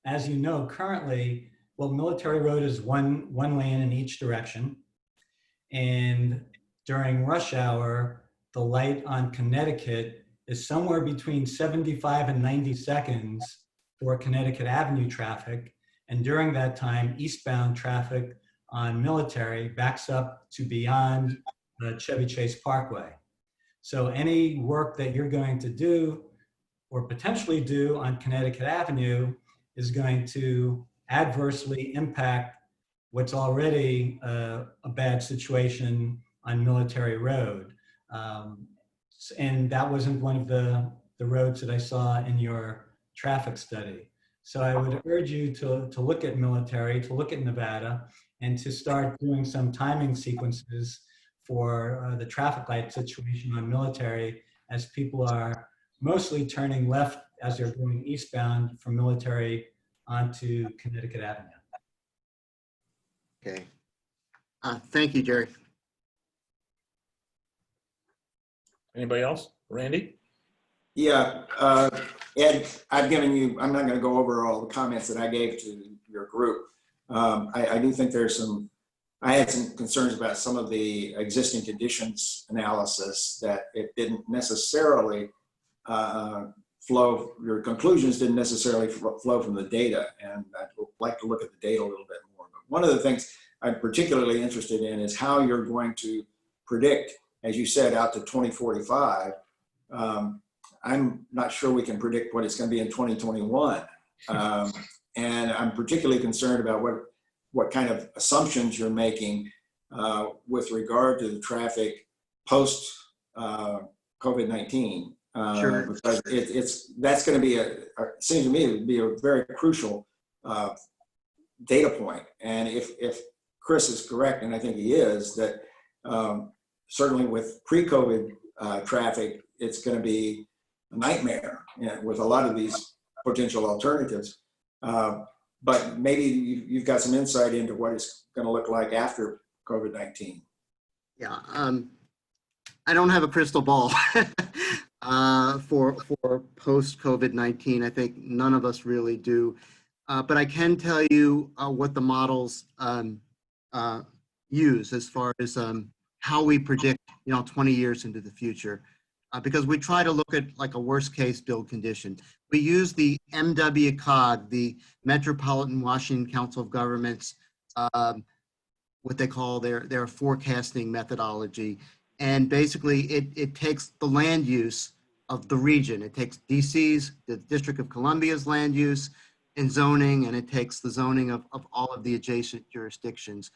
As you know, currently, Military Road is one lane in each direction. And during rush hour, the light on Connecticut is somewhere between 75 and 90 seconds for Connecticut Avenue traffic. And during that time, eastbound traffic on Military backs up to beyond the Chevy Chase Parkway. So any work that you're going to do or potentially do on Connecticut Avenue is going to adversely impact what's already a bad situation on Military Road. And that wasn't one of the roads that I saw in your traffic study. So I would urge you to look at military, to look at Nevada, and to start doing some timing sequences for the traffic light situation on military, as people are mostly turning left as they're going eastbound from military onto Connecticut Avenue.
Okay. Thank you, Jerry.
Anybody else? Randy?
Yeah, Ed, I've given you, I'm not going to go over all the comments that I gave to your group. I do think I had some concerns about some of the existing conditions analysis, that it didn't necessarily your conclusions didn't necessarily flow from the data. And I'd like to look at the data a little bit more. But one of the things I'm particularly interested in is how you're going to predict, as you said, out to 2045. I'm not sure we can predict what it's going to be in 2021. And I'm particularly concerned about what kind of assumptions you're making with regard to the traffic post COVID-19.
Sure.
Because that's going to be it seems to me it would be a very crucial data point. And if Chris is correct, and I think he is, that certainly with pre-COVID traffic, it's going to be a nightmare, with a lot of these potential alternatives. But maybe you've got some insight into what it's going to look like after COVID-19.
Yeah, I don't have a crystal ball for post COVID-19. I think none of us really do. But I can tell you what the models use as far as how we predict, 20 years into the future. Because we try to look at like a worst case build condition. We use the MWCOG, the Metropolitan Washington Council of Governments, what they call their forecasting methodology. And basically it takes the land use of the region. It takes DC's, the District of Columbia's land use and zoning, and it takes the zoning of all of the adjacent jurisdictions.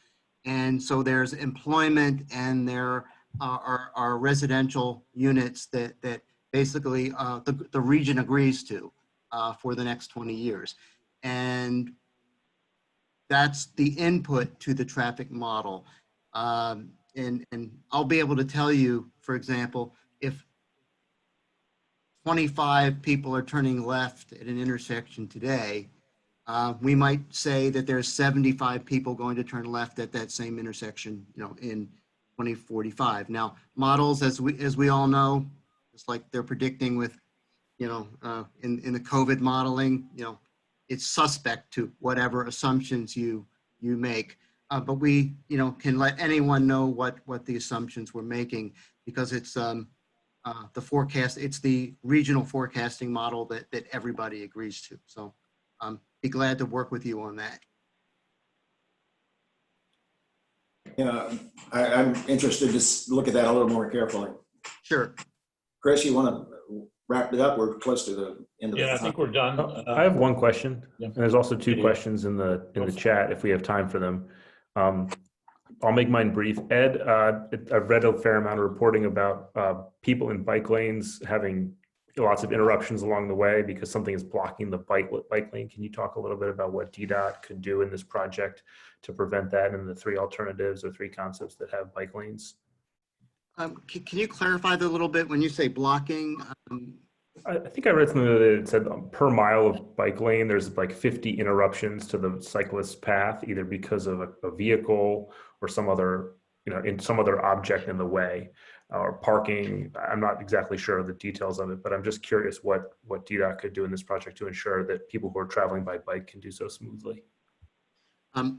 And so there's employment, and there are residential units that basically the region agrees to for the next 20 years. And that's the input to the traffic model. And I'll be able to tell you, for example, if 25 people are turning left at an intersection today, we might say that there's 75 people going to turn left at that same intersection, in 2045. Now, models, as we all know, just like they're predicting with, in the COVID modeling, it's suspect to whatever assumptions you make. But we, can let anyone know what the assumptions we're making, because it's the forecast, it's the regional forecasting model that everybody agrees to. So be glad to work with you on that.
I'm interested to look at that a little more carefully.
Sure.
Chris, you want to wrap it up? We're close to the end of the
Yeah, I
time.
think we're done.
I have one question,
Yeah.
and there's also two
Yeah.
questions in the chat if we have time for them. I'll make mine brief. Ed, I've read a fair amount of reporting about people in bike lanes having lots of interruptions along the way because something is blocking the bike lane. Can you talk a little bit about what DDOT could do in this project to prevent that, and the three alternatives or three concepts that have bike lanes?
Can you clarify that a little bit when you say blocking?
I think I read something that it said per mile of bike lane, there's like 50 interruptions to the cyclist's path, either because of a vehicle or some other, in some other object in the way, or parking. I'm not exactly sure of the details of it, but I'm just curious what DDOT could do in this project to ensure that people who are traveling by bike can do so smoothly.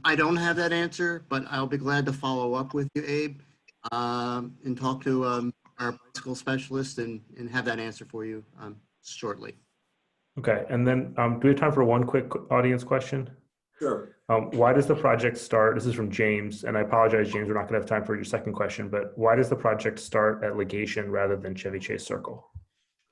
I don't have that answer, but I'll be glad to follow up with you, Abe, and talk to our bicycle specialist and have that answer for you shortly.
Okay, and then do we have time for one quick audience question?
Sure.
Why does the project start? This is from James, and I apologize, James, we're not going to have time for your second question, but why does the project start at Legation rather than Chevy Chase Circle?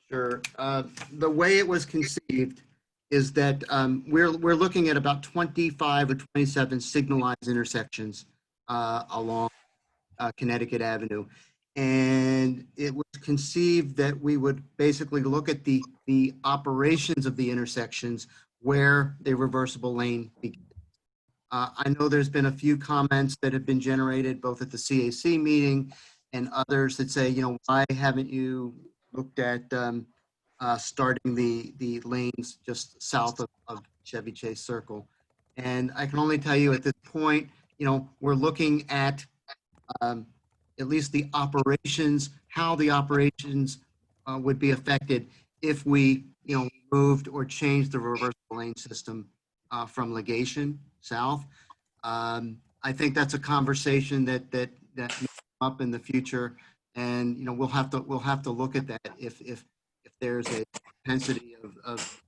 Sure. The way it was conceived is that we're looking at about 25 or 27 signalized intersections along Connecticut Avenue. And it was conceived that we would basically look at the operations of the intersections where the reversible lane begins. I know there's been a few comments that have been generated both at the CAC meeting and others that say, why haven't you looked at starting the lanes just south of Chevy Chase Circle? And I can only tell you at this point, we're looking at least the operations, how the operations would be affected if we, moved or changed the reversible lane system from Legation south. I think that's a conversation that may come up in the future, and we'll have to look at that if there's a propensity of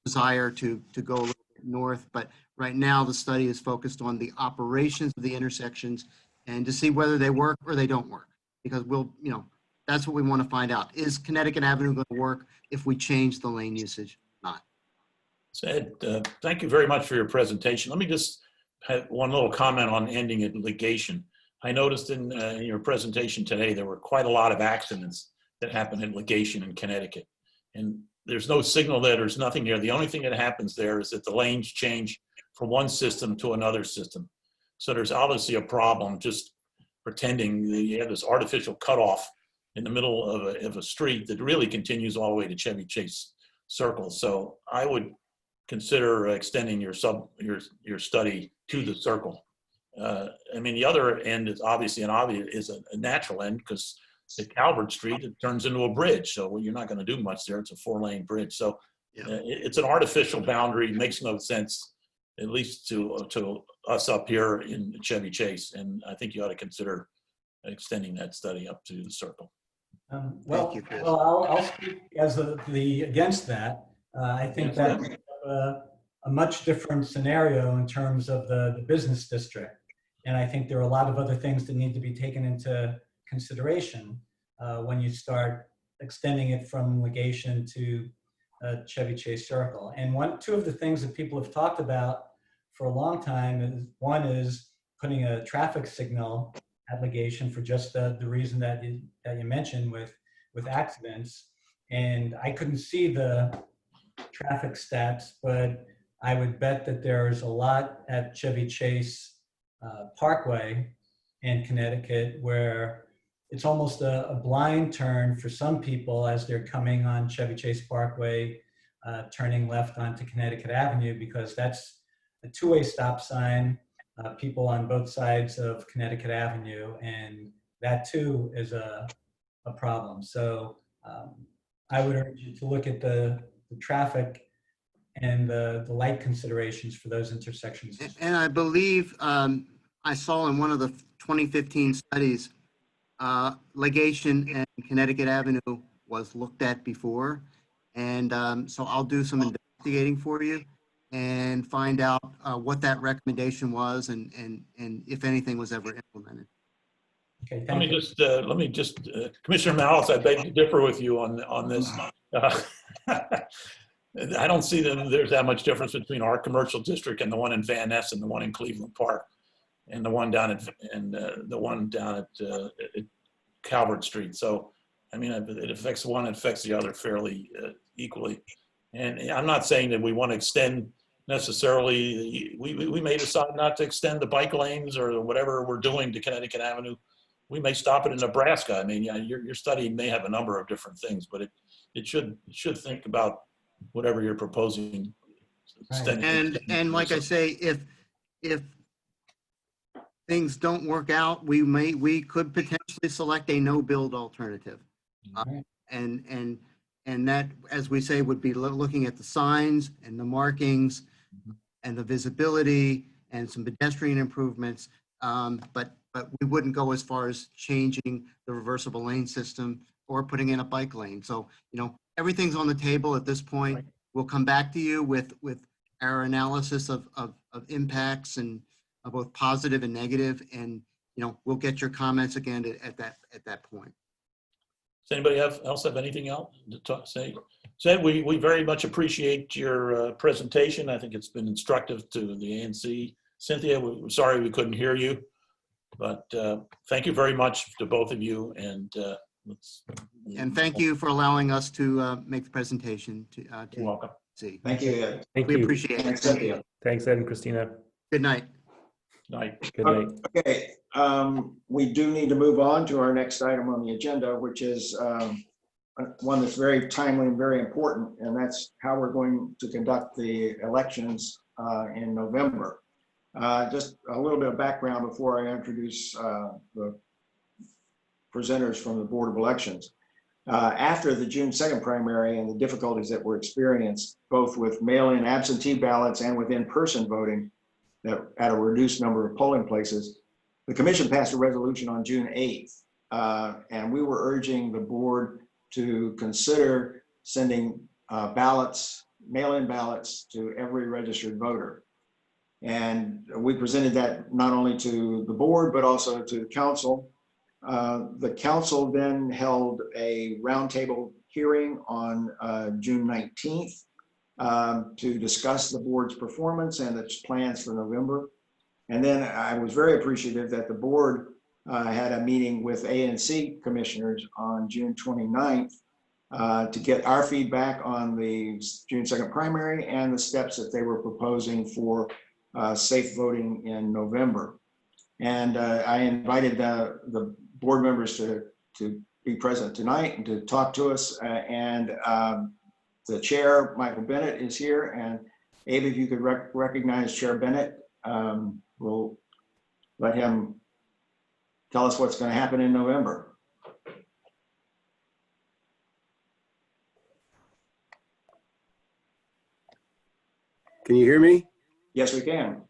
desire to go a little bit north. But right now the study is focused on the operations of the intersections and to see whether they work or they don't work, because that's what we want to find out. Is Connecticut Avenue going to work if we change the lane usage or not?
So Ed, thank you very much for your presentation. Let me just have one little comment on ending at Legation. I noticed in your presentation today, there were quite a lot of accidents that happened in Legation in Connecticut. And there's no signal there, there's nothing there. The only thing that happens there is that the lanes change from one system to another system. So there's obviously a problem just pretending that you have this artificial cutoff in the middle of a street that really continues all the way to Chevy Chase Circle. So I would consider extending your study to the circle. I mean, the other end is obviously a natural end, because at Calvert Street, it turns into a bridge. So you're not going to do much there. It's a 4-lane bridge. So it's an artificial boundary. It makes no sense, at least to us up here in Chevy Chase. And I think you ought to consider extending that study up to the circle.
Well, I'll speak as the against that. I think that's a much different scenario in terms of the business district. And I think there are a lot of other things that need to be taken into consideration when you start extending it from Legation to Chevy Chase Circle. And two of the things that people have talked about for a long time is, one is putting a traffic signal at Legation for just the reason that you mentioned with accidents. And I couldn't see the traffic stats, but I would bet that there's a lot at Chevy Chase Parkway in Connecticut where it's almost a blind turn for some people as they're coming on Chevy Chase Parkway, turning left onto Connecticut Avenue, because that's a two-way stop sign, people on both sides of Connecticut Avenue, and that too is a problem. So I would urge you to look at the traffic and the light considerations for those intersections.
And I believe I saw in one of the 2015 studies, Legation and Connecticut Avenue was looked at before. And so I'll do some investigating for you and find out what that recommendation was and if anything was ever implemented.
Okay,
Let me just, Commissioner Malice, I beg to differ with you on this. I don't see that there's that much difference between our commercial district and the one in Van Ness and the one in Cleveland Park and the one down at Calvert Street. So, I mean, it affects one, it affects the other fairly equally. And I'm not saying that we want to extend necessarily, we may decide not to extend the bike lanes or whatever we're doing to Connecticut Avenue. We may stop it in Nebraska. I mean, yeah, your study may have a number of different things, but it should think about whatever you're proposing.
And like I say, if things don't work out, we could potentially select a no build alternative. And that, as we say, would be looking at the signs and the markings and the visibility and some pedestrian improvements. But we wouldn't go as far as changing the reversible lane system or putting in a bike lane. So, everything's on the table at this point. Right. We'll come back to you with our analysis of impacts and both positive and negative. And, we'll get your comments again at that point.
Does anybody else have anything else to say? Ed, we very much appreciate your presentation. I think it's been instructive to the ANC. Cynthia, we're sorry we couldn't hear you, but thank you very much to both of you. And
thank you for allowing us to make the presentation.
You're welcome.
See,
Thank you, Ed.
Thank
we
you.
appreciate
Thanks,
it. Thank
Cynthia.
you.
Thanks, Ed and Christina.
Good night.
Night.
Good night.
Okay, we do need to move on to our next item on the agenda, which is one that's very timely and very important, and that's how we're going to conduct the elections in November. Just a little bit of background before I introduce the presenters from the Board of Elections. After the June 2nd primary and the difficulties that were experienced, both with mail-in absentee ballots and with in-person voting that at a reduced number of polling places, the commission passed a resolution on June 8th. And we were urging the board to consider sending ballots, mail-in ballots to every registered voter. And we presented that not only to the board, but also to the council. The council then held a roundtable hearing on June 19th to discuss the board's performance and its plans for November. And then I was very appreciative that the board had a meeting with ANC commissioners on June 29th to get our feedback on the June 2nd primary and the steps that they were proposing for safe voting in November. And I invited the board members to be present tonight and to talk to us. And the chair, Michael Bennett, is here. And Abe, if you could recognize Chair Bennett, we'll let him tell us what's going to happen in November.
Can you hear me?
Yes, we can.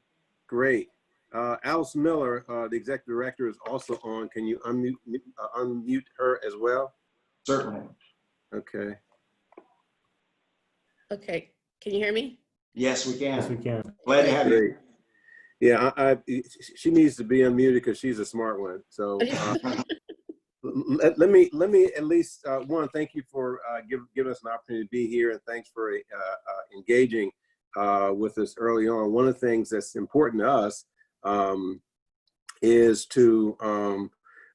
Great. Alice Miller, the executive director, is also on. Can you unmute her as well?
Certainly.
Okay.
Okay, can you hear me?
Yes, we can.
Yes, we can.
Glad to have you.
Great. Yeah, she needs to be unmuted because she's a smart one. So let me at least thank you for giving us an opportunity to be here, and thanks for engaging with us early on. One of the things that's important to us is to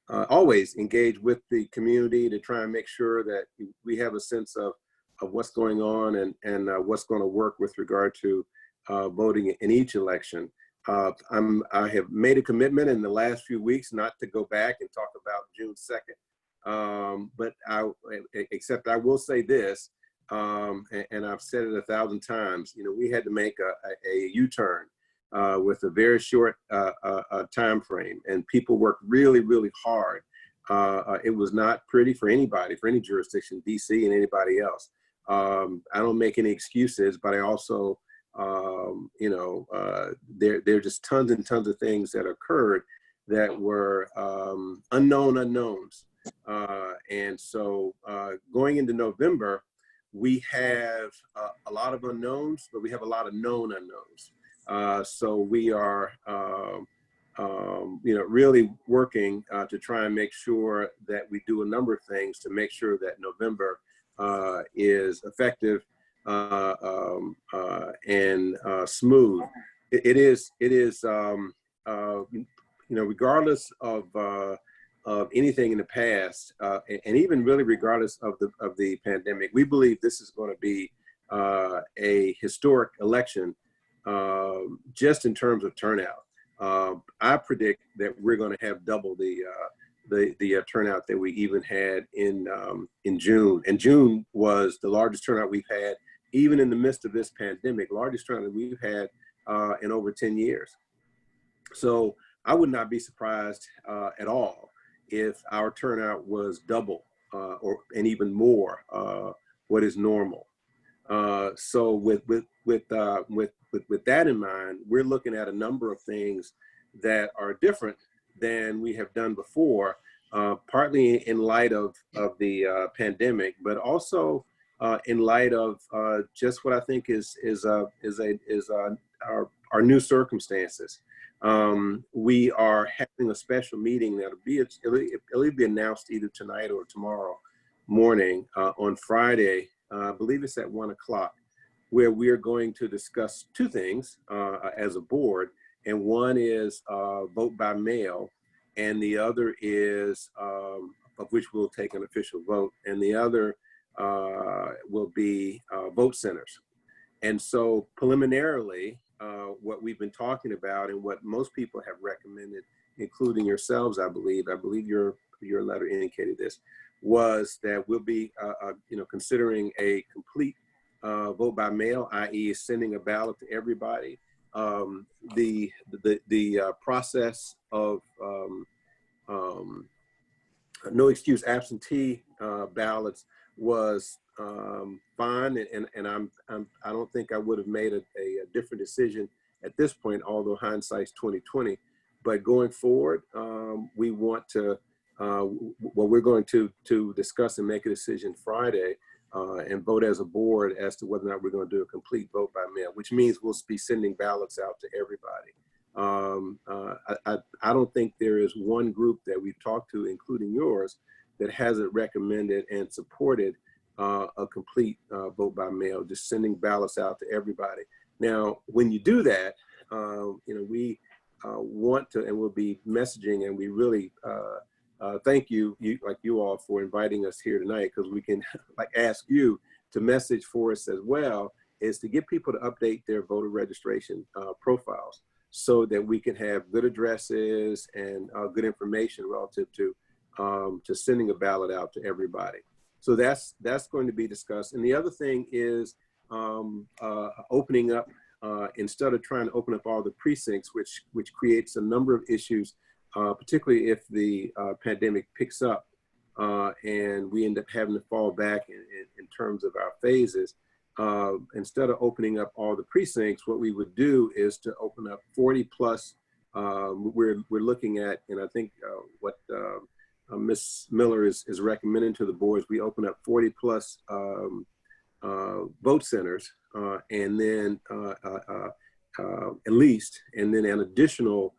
always engage with the community to try and make sure that we have a sense of what's going on and what's going to work with regard to voting in each election. I have made a commitment in the last few weeks not to go back and talk about June 2nd, but except I will say this, and I've said it 1,000 times. You know, we had to make a U-turn with a very short time frame, and people worked really, really hard. It was not pretty for anybody, for any jurisdiction, DC and anybody else. I don't make any excuses, but I also, there are just tons and tons of things that occurred that were unknown unknowns. And so going into November, we have a lot of unknowns, but we have a lot of known unknowns. So we are, really working to try and make sure that we do a number of things to make sure that November is effective and smooth. It is, regardless of anything in the past, and even really regardless of the pandemic, we believe this is going to be a historic election, just in terms of turnout. I predict that we're going to have double the turnout that we even had in June. And June was the largest turnout we've had, even in the midst of this pandemic, largest turnout we've had in over 10 years. So I would not be surprised at all if our turnout was double and even more what is normal. So with that in mind, we're looking at a number of things that are different than we have done before, partly in light of the pandemic, but also in light of just what I think is our new circumstances. We are having a special meeting that'll be announced either tonight or tomorrow morning on Friday. I believe it's at 1 o'clock, where we are going to discuss two things as a board. And one is vote by mail, and the other is, of which we'll take an official vote, and the other will be vote centers. And so preliminarily, what we've been talking about and what most people have recommended, including yourselves, I believe your letter indicated this, was that we'll be considering a complete vote by mail, i.e. sending a ballot to everybody. The process of no excuse absentee ballots was fine, and I don't think I would have made a different decision at this point, although hindsight's 20/20. But going forward, we want to we're going to discuss and make a decision Friday and vote as a board as to whether or not we're going to do a complete vote by mail, which means we'll be sending ballots out to everybody. I don't think there is one group that we've talked to, including yours, that hasn't recommended and supported a complete vote by mail, just sending ballots out to everybody. Now, when you do that, we want to, and we'll be messaging, and we really thank you all for inviting us here tonight, because we can ask you to message for us as well, is to get people to update their voter registration profiles, so that we can have good addresses and good information relative to sending a ballot out to everybody. So that's going to be discussed. And the other thing is opening up, instead of trying to open up all the precincts, which creates a number of issues, particularly if the pandemic picks up and we end up having to fall back in terms of our phases. Instead of opening up all the precincts, what we would do is to open up 40 plus. We're looking at, and I think what Ms. Miller is recommending to the boards, we open up 40 plus vote centers, and then at least, and then an additional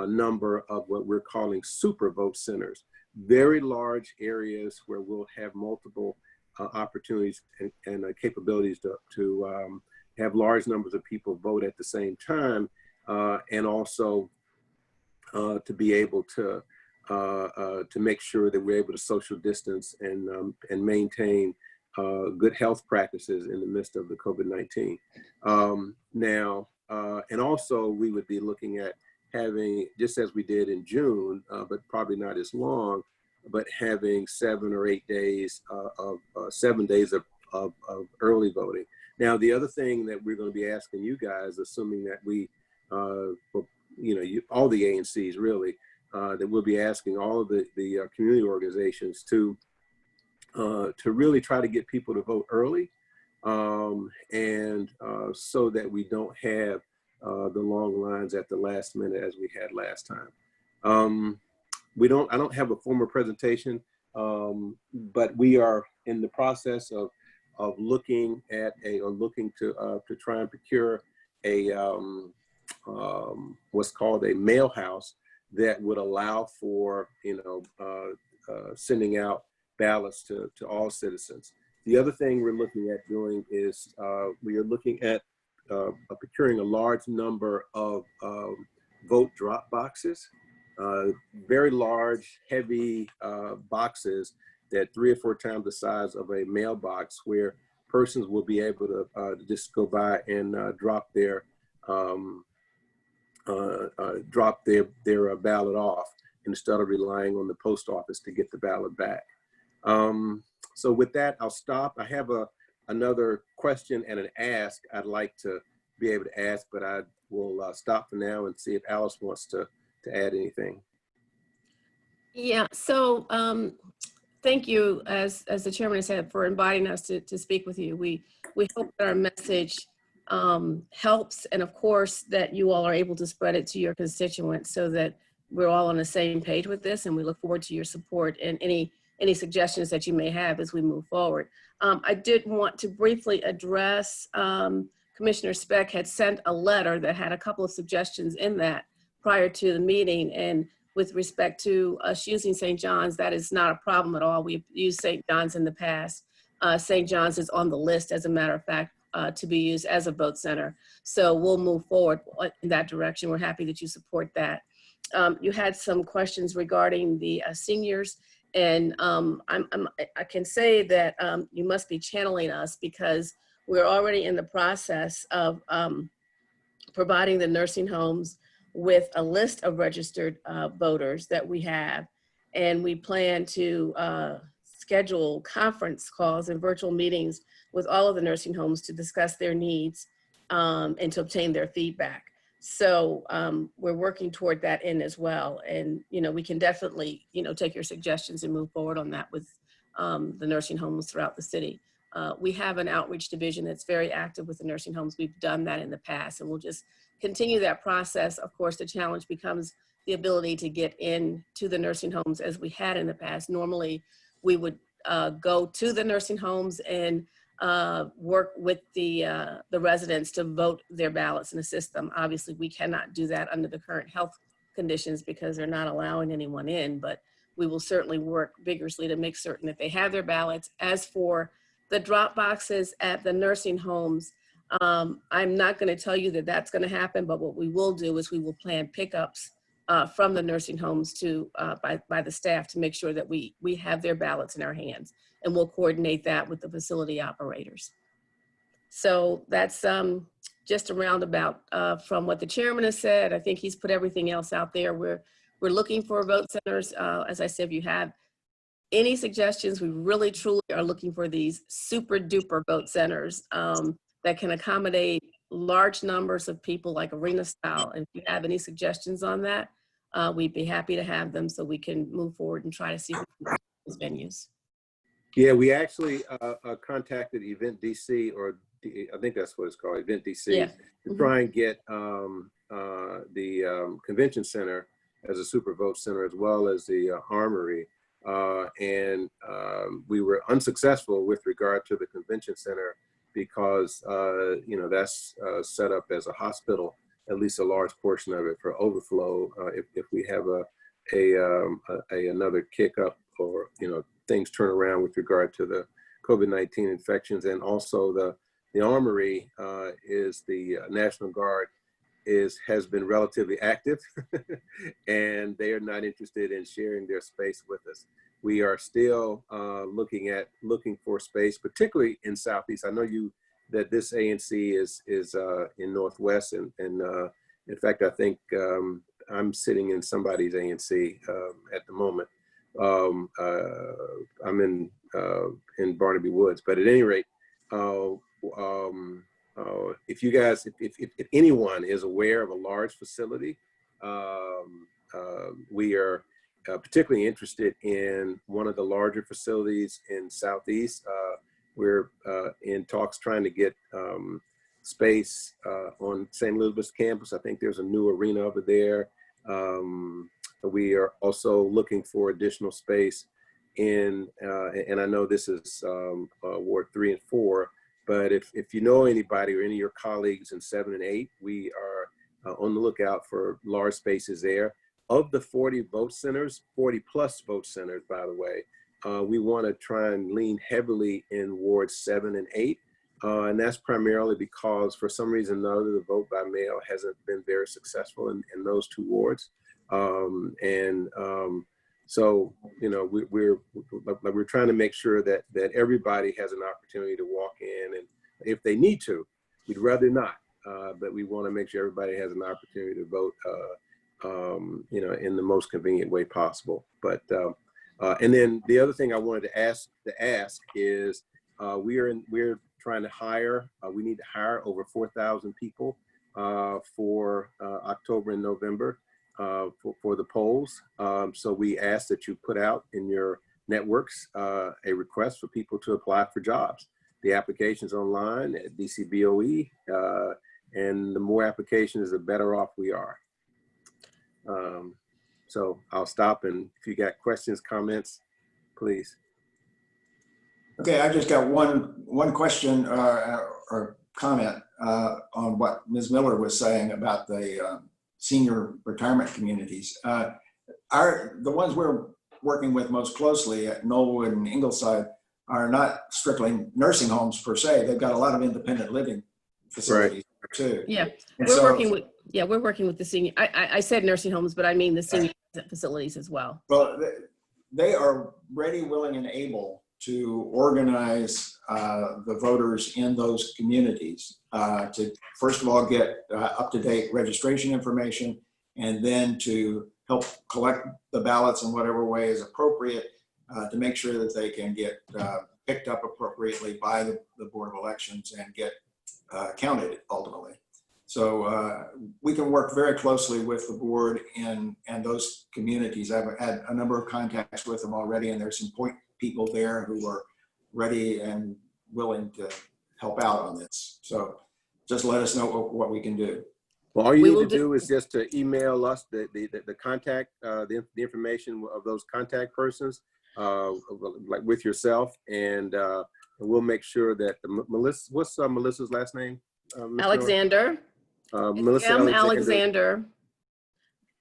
number of what we're calling super vote centers, very large areas where we'll have multiple opportunities and capabilities to have large numbers of people vote at the same time, and also to be able to make sure that we're able to social distance and maintain good health practices in the midst of the COVID-19. Now, and also we would be looking at having, just as we did in June, but probably not as long, but having 7 or 8 days of 7 days of early voting. Now, the other thing that we're going to be asking you guys, assuming that we, all the ANCs really, that we'll be asking all of the community organizations to really try to get people to vote early, and so that we don't have the long lines at the last minute as we had last time. I don't have a formal presentation, but we are in the process of looking at looking to try and procure a what's called a mail house that would allow for sending out ballots to all citizens. The other thing we're looking at doing is we are looking at procuring a large number of vote drop boxes. Very large, heavy boxes that 3 or 4 times the size of a mailbox, where persons will be able to just go by and drop their ballot off instead of relying on the post office to get the ballot back. So with that, I'll stop. I have another question and an ask I'd like to be able to ask, but I will stop for now and see if Alice wants to add anything.
Yeah, so thank you, as the chairman has said, for inviting us to speak with you. We hope that our message helps, and of course that you all are able to spread it to your constituents so that we're all on the same page with this, and we look forward to your support and any suggestions that you may have as we move forward. I did want to briefly address, Commissioner Speck had sent a letter that had a couple of suggestions in that prior to the meeting, and with respect to us using St. John's, that is not a problem at all. We've used St. John's in the past. St. John's is on the list, as a matter of fact, to be used as a vote center. So we'll move forward in that direction. We're happy that you support that. You had some questions regarding the seniors, and I can say that you must be channeling us, because we're already in the process of providing the nursing homes with a list of registered voters that we have. And we plan to schedule conference calls and virtual meetings with all of the nursing homes to discuss their needs and to obtain their feedback. So we're working toward that end as well. And, we can definitely, take your suggestions and move forward on that with the nursing homes throughout the city. We have an outreach division that's very active with the nursing homes. We've done that in the past, and we'll just continue that process. Of course, the challenge becomes the ability to get into the nursing homes as we had in the past. Normally, we would go to the nursing homes and work with the residents to vote their ballots and assist them. Obviously, we cannot do that under the current health conditions because they're not allowing anyone in, but we will certainly work vigorously to make certain that they have their ballots. As for the drop boxes at the nursing homes, I'm not going to tell you that that's going to happen, but what we will do is we will plan pickups from the nursing homes to by the staff to make sure that we have their ballots in our hands, and we'll coordinate that with the facility operators. So that's just a roundabout from what the chairman has said. I think he's put everything else out there. We're looking for vote centers. As I said, if you have any suggestions, we really truly are looking for these super duper vote centers that can accommodate large numbers of people, like arena style. And if you have any suggestions on that, we'd be happy to have them so we can move forward and try to see those venues.
Yeah, we actually contacted Event DC, or I think that's what it's called, Event DC,
Yeah.
to try and get the convention center as a super vote center, as well as the Armory. And we were unsuccessful with regard to the convention center because, that's set up as a hospital, at least a large portion of it, for overflow. If we have another kick up, or, things turn around with regard to the COVID-19 infections. And also the Armory is the National Guard has been relatively active and they are not interested in sharing their space with us. We are still looking for space, particularly in Southeast. I know that this ANC is in Northwest, and in fact, I think I'm sitting in somebody's ANC at the moment. I'm in Barnaby Woods, but at any rate, if anyone is aware of a large facility, we are particularly interested in one of the larger facilities in Southeast. We're in talks trying to get space on St. Elizabeth's campus. I think there's a new arena over there. We are also looking for additional space in, and I know this is Ward 3 and 4, but if you know anybody or any of your colleagues in 7 and 8, we are on the lookout for large spaces there. Of the 40 vote centers, 40 plus vote centers, by the way, we want to try and lean heavily in Wards 7 and 8. And that's primarily because for some reason or another, the vote by mail hasn't been very successful in those two wards. So, we're trying to make sure that everybody has an opportunity to walk in, and if they need to, we'd rather not, but we want to make sure everybody has an opportunity to vote, in the most convenient way possible. But, and then the other thing I wanted to ask is, we're trying to hire, we need to hire over 4,000 people for October and November. For the polls. So we ask that you put out in your networks a request for people to apply for jobs. The application's online at DCBOE, and the more applications, the better off we are. So I'll stop, and if you got questions, comments, please.
Okay, I just got one question or comment on what Ms. Miller was saying about the senior retirement communities. The ones we're working with most closely at Knollwood and Ingleside are not strictly nursing homes per se. They've got a lot of independent living facilities too.
Yeah,
And
we're
so,
working with the senior. I said nursing homes, but I mean the senior facilities as well.
Well, they are ready, willing, and able to organize the voters in those communities to, first of all, get up-to-date registration information, and then to help collect the ballots in whatever way is appropriate to make sure that they can get picked up appropriately by the Board of Elections and get counted ultimately. So we can work very closely with the board and those communities. I've had a number of contacts with them already, and there's some point people there who are ready and willing to help out on this. So just let us know what we can do.
Well, all you need to do is just to email us the contact, the information of those contact persons, like with yourself, and we'll make sure that Melissa, what's Melissa's last name?
Alexander.
Melissa
M.
Alexander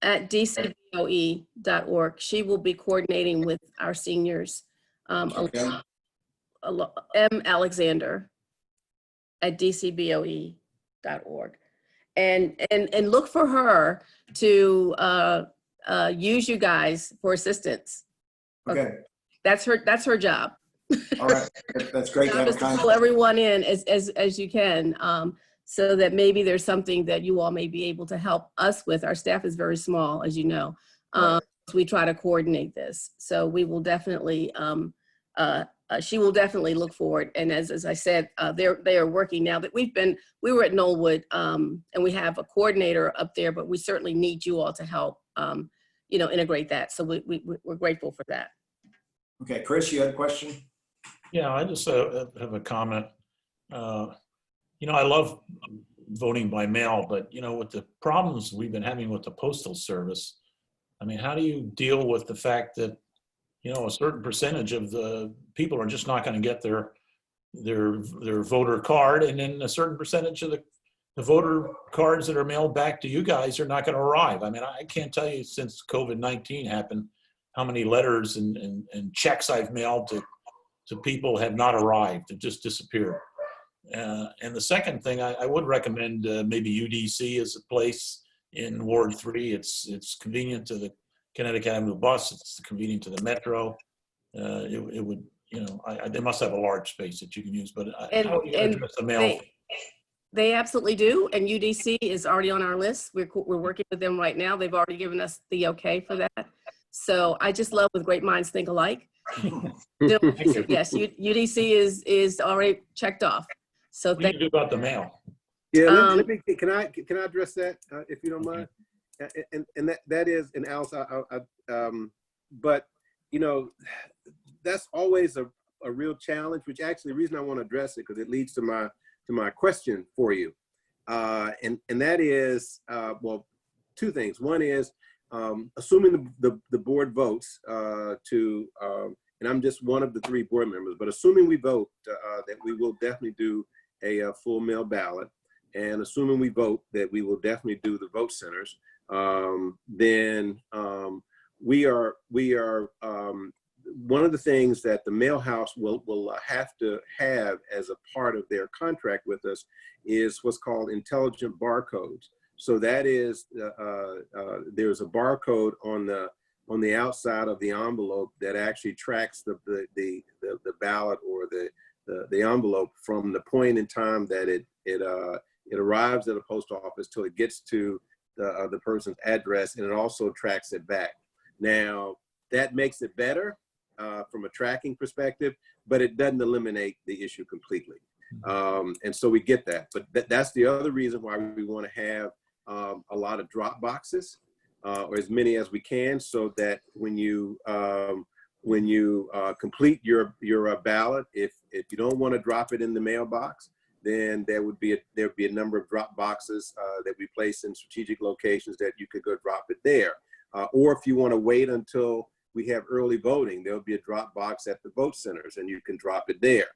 at dcboe.org. She will be coordinating with our seniors.
Okay.
M. Alexander at dcboe.org. And look for her to use you guys for assistance.
Okay.
That's her job.
All right. That's great to have a
pull everyone in as you can, so that maybe there's something that you all may be able to help us with. Our staff is very small, as you know.
Right.
We try to coordinate this. So we will definitely, she will definitely look forward. And as I said, they are working now. That we were at Knollwood, and we have a coordinator up there, but we certainly need you all to help, integrate that. So we're grateful for that.
Okay, Chris, you had a question?
Yeah, I just have a comment. I love voting by mail, but with the problems we've been having with the Postal Service, I mean, how do you deal with the fact that a certain percentage of the people are just not going to get their voter card, and then a certain percentage of the voter cards that are mailed back to you guys are not going to arrive? I mean, I can't tell you since COVID-19 happened how many letters and checks I've mailed to people have not arrived, have just disappeared. And the second thing, I would recommend maybe UDC as a place in Ward 3. It's convenient to the Connecticut Avenue bus. It's convenient to the Metro. It would, they must have a large space that you can use, but how do you address the mail?
They absolutely do, and UDC is already on our list. We're working with them right now. They've already given us the okay for that. So I just love with great minds think alike. Yes, UDC is already checked off. So
What do you do about the mail?
Yeah, can I address that if you don't mind? And that is, and Alice, but that's always a real challenge. Which actually, the reason I want to address it because it leads to my question for you, and that is two things. One is assuming the board votes and I'm just one of the 3 board members, but assuming we vote that we will definitely do a full mail ballot, and assuming we vote that we will definitely do the vote centers, then we are one of the things that the mail house will have to have as a part of their contract with us is what's called intelligent barcodes. So that is, there's a barcode on the outside of the envelope that actually tracks the ballot or the envelope from the point in time that it arrives at a post office till it gets to the person's address, and it also tracks it back. Now that makes it better from a tracking perspective, but it doesn't eliminate the issue completely. And so we get that, but that's the other reason why we want to have a lot of drop boxes, or as many as we can, so that when you complete your ballot, if you don't want to drop it in the mailbox, then there'd be a number of drop boxes that we place in strategic locations that you could go drop it there. Or if you want to wait until we have early voting, there'll be a drop box at the vote centers and you can drop it there.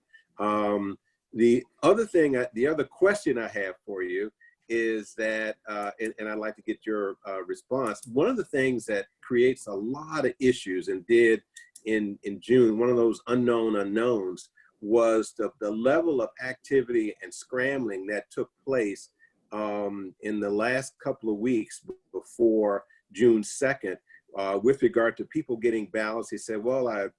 The other question I have for you is that, and I'd like to get your response. One of the things that creates a lot of issues and did in June, one of those unknown unknowns, was the level of activity and scrambling that took place in the last couple of weeks before June 2nd with regard to people getting ballots. He said, well,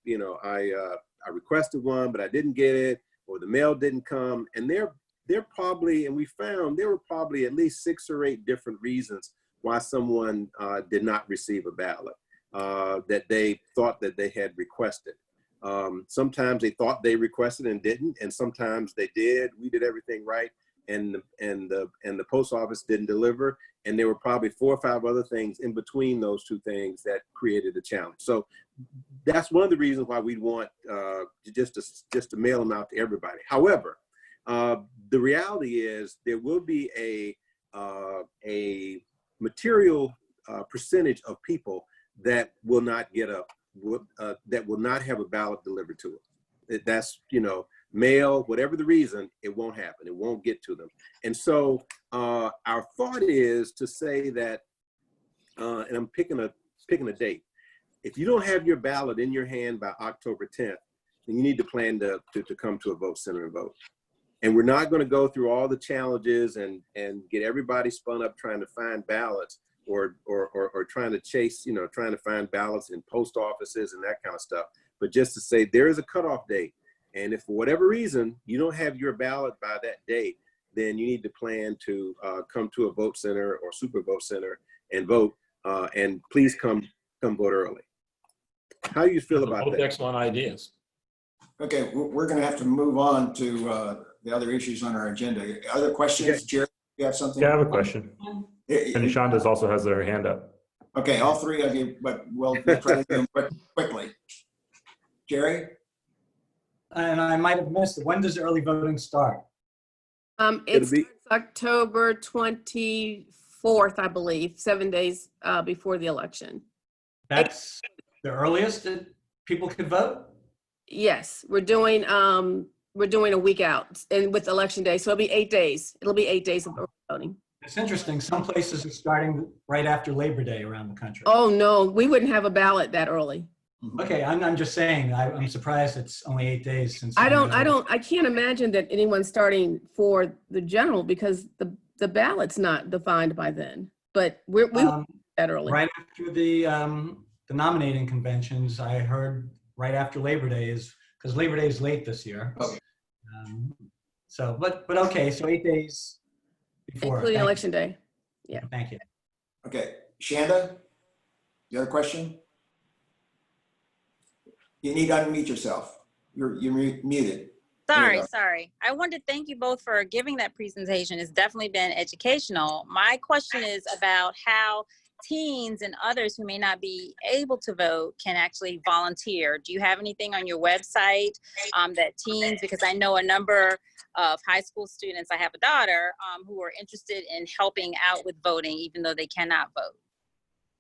requested one, but I didn't get it, or the mail didn't come. And they're probably, and we found there were probably at least 6 or 8 different reasons why someone did not receive a ballot that they thought that they had requested. Sometimes they thought they requested and didn't, and sometimes they did. We did everything right, and the post office didn't deliver. And there were probably 4 or 5 other things in between those 2 things that created a challenge. So that's one of the reasons why we want just to mail them out to everybody. However, the reality is there will be a material percentage of people that will not get that will not have a ballot delivered to them. That's, mail, whatever the reason, it won't happen. It won't get to them. And so our thought is to say that, and I'm picking a date. If you don't have your ballot in your hand by October 10th, then you need to plan to come to a vote center and vote. And we're not going to go through all the challenges and get everybody spun up trying to find ballots or trying to chase, trying to find ballots in post offices and that kind of stuff. But just to say there is a cutoff date. And if for whatever reason you don't have your ballot by that date, then you need to plan to come to a vote center or super vote center and vote. And please come vote early. How do you feel about
Both
that?
excellent ideas.
Okay, we're going to have to move on to the other issues on our agenda. Other questions,
Okay.
Jerry? You have something?
Yeah, I have a question. And Shonda's also has her hand up.
Okay, all 3 of you, but we'll try to do them quickly. Jerry?
And I might have missed it. When does early voting start?
It's October 24th, I believe, 7 days before the election.
That's the earliest that people could vote?
Yes, we're doing a week out and with election day. So it'll be 8 days. It'll be 8 days of early voting.
It's interesting. Some places are starting right after Labor Day around the country.
Oh, no, we wouldn't have a ballot that early.
Okay, I'm just saying, I'm surprised it's only 8 days since.
I can't imagine that anyone's starting for the general because the ballot's not defined by then, but we that early.
Right after the nominating conventions, I heard right after Labor Day because Labor Day is late this year.
Okay.
But okay, so 8 days before.
Including election day. Yeah.
Thank you.
Okay, Shanda, you have a question? You need to unmute yourself. You're muted.
Sorry. I wanted to thank you both for giving that presentation. It's definitely been educational. My question is about how teens and others who may not be able to vote can actually volunteer. Do you have anything on your website that teens, because I know a number of high school students, I have a daughter, who are interested in helping out with voting, even though they cannot vote.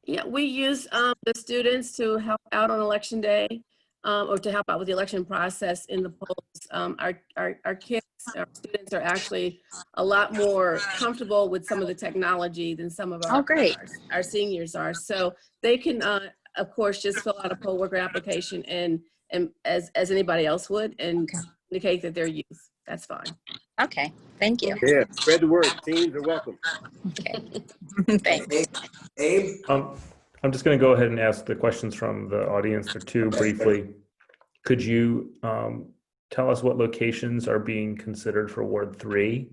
Yeah, we use the students to help out on election day. Or to help out with the election process in the polls. Our kids, our students are actually a lot more comfortable with some of the technology than some of our seniors are. So they can, of course, just fill out a poll worker application and as anybody else would and indicate that they're youth. That's fine.
Okay, thank you.
Yeah, spread the word. Teens are welcome.
Okay, thanks.
Abe?
I'm just going to go ahead and ask the questions from the audience for 2 briefly. Could you tell us what locations are being considered for Ward 3?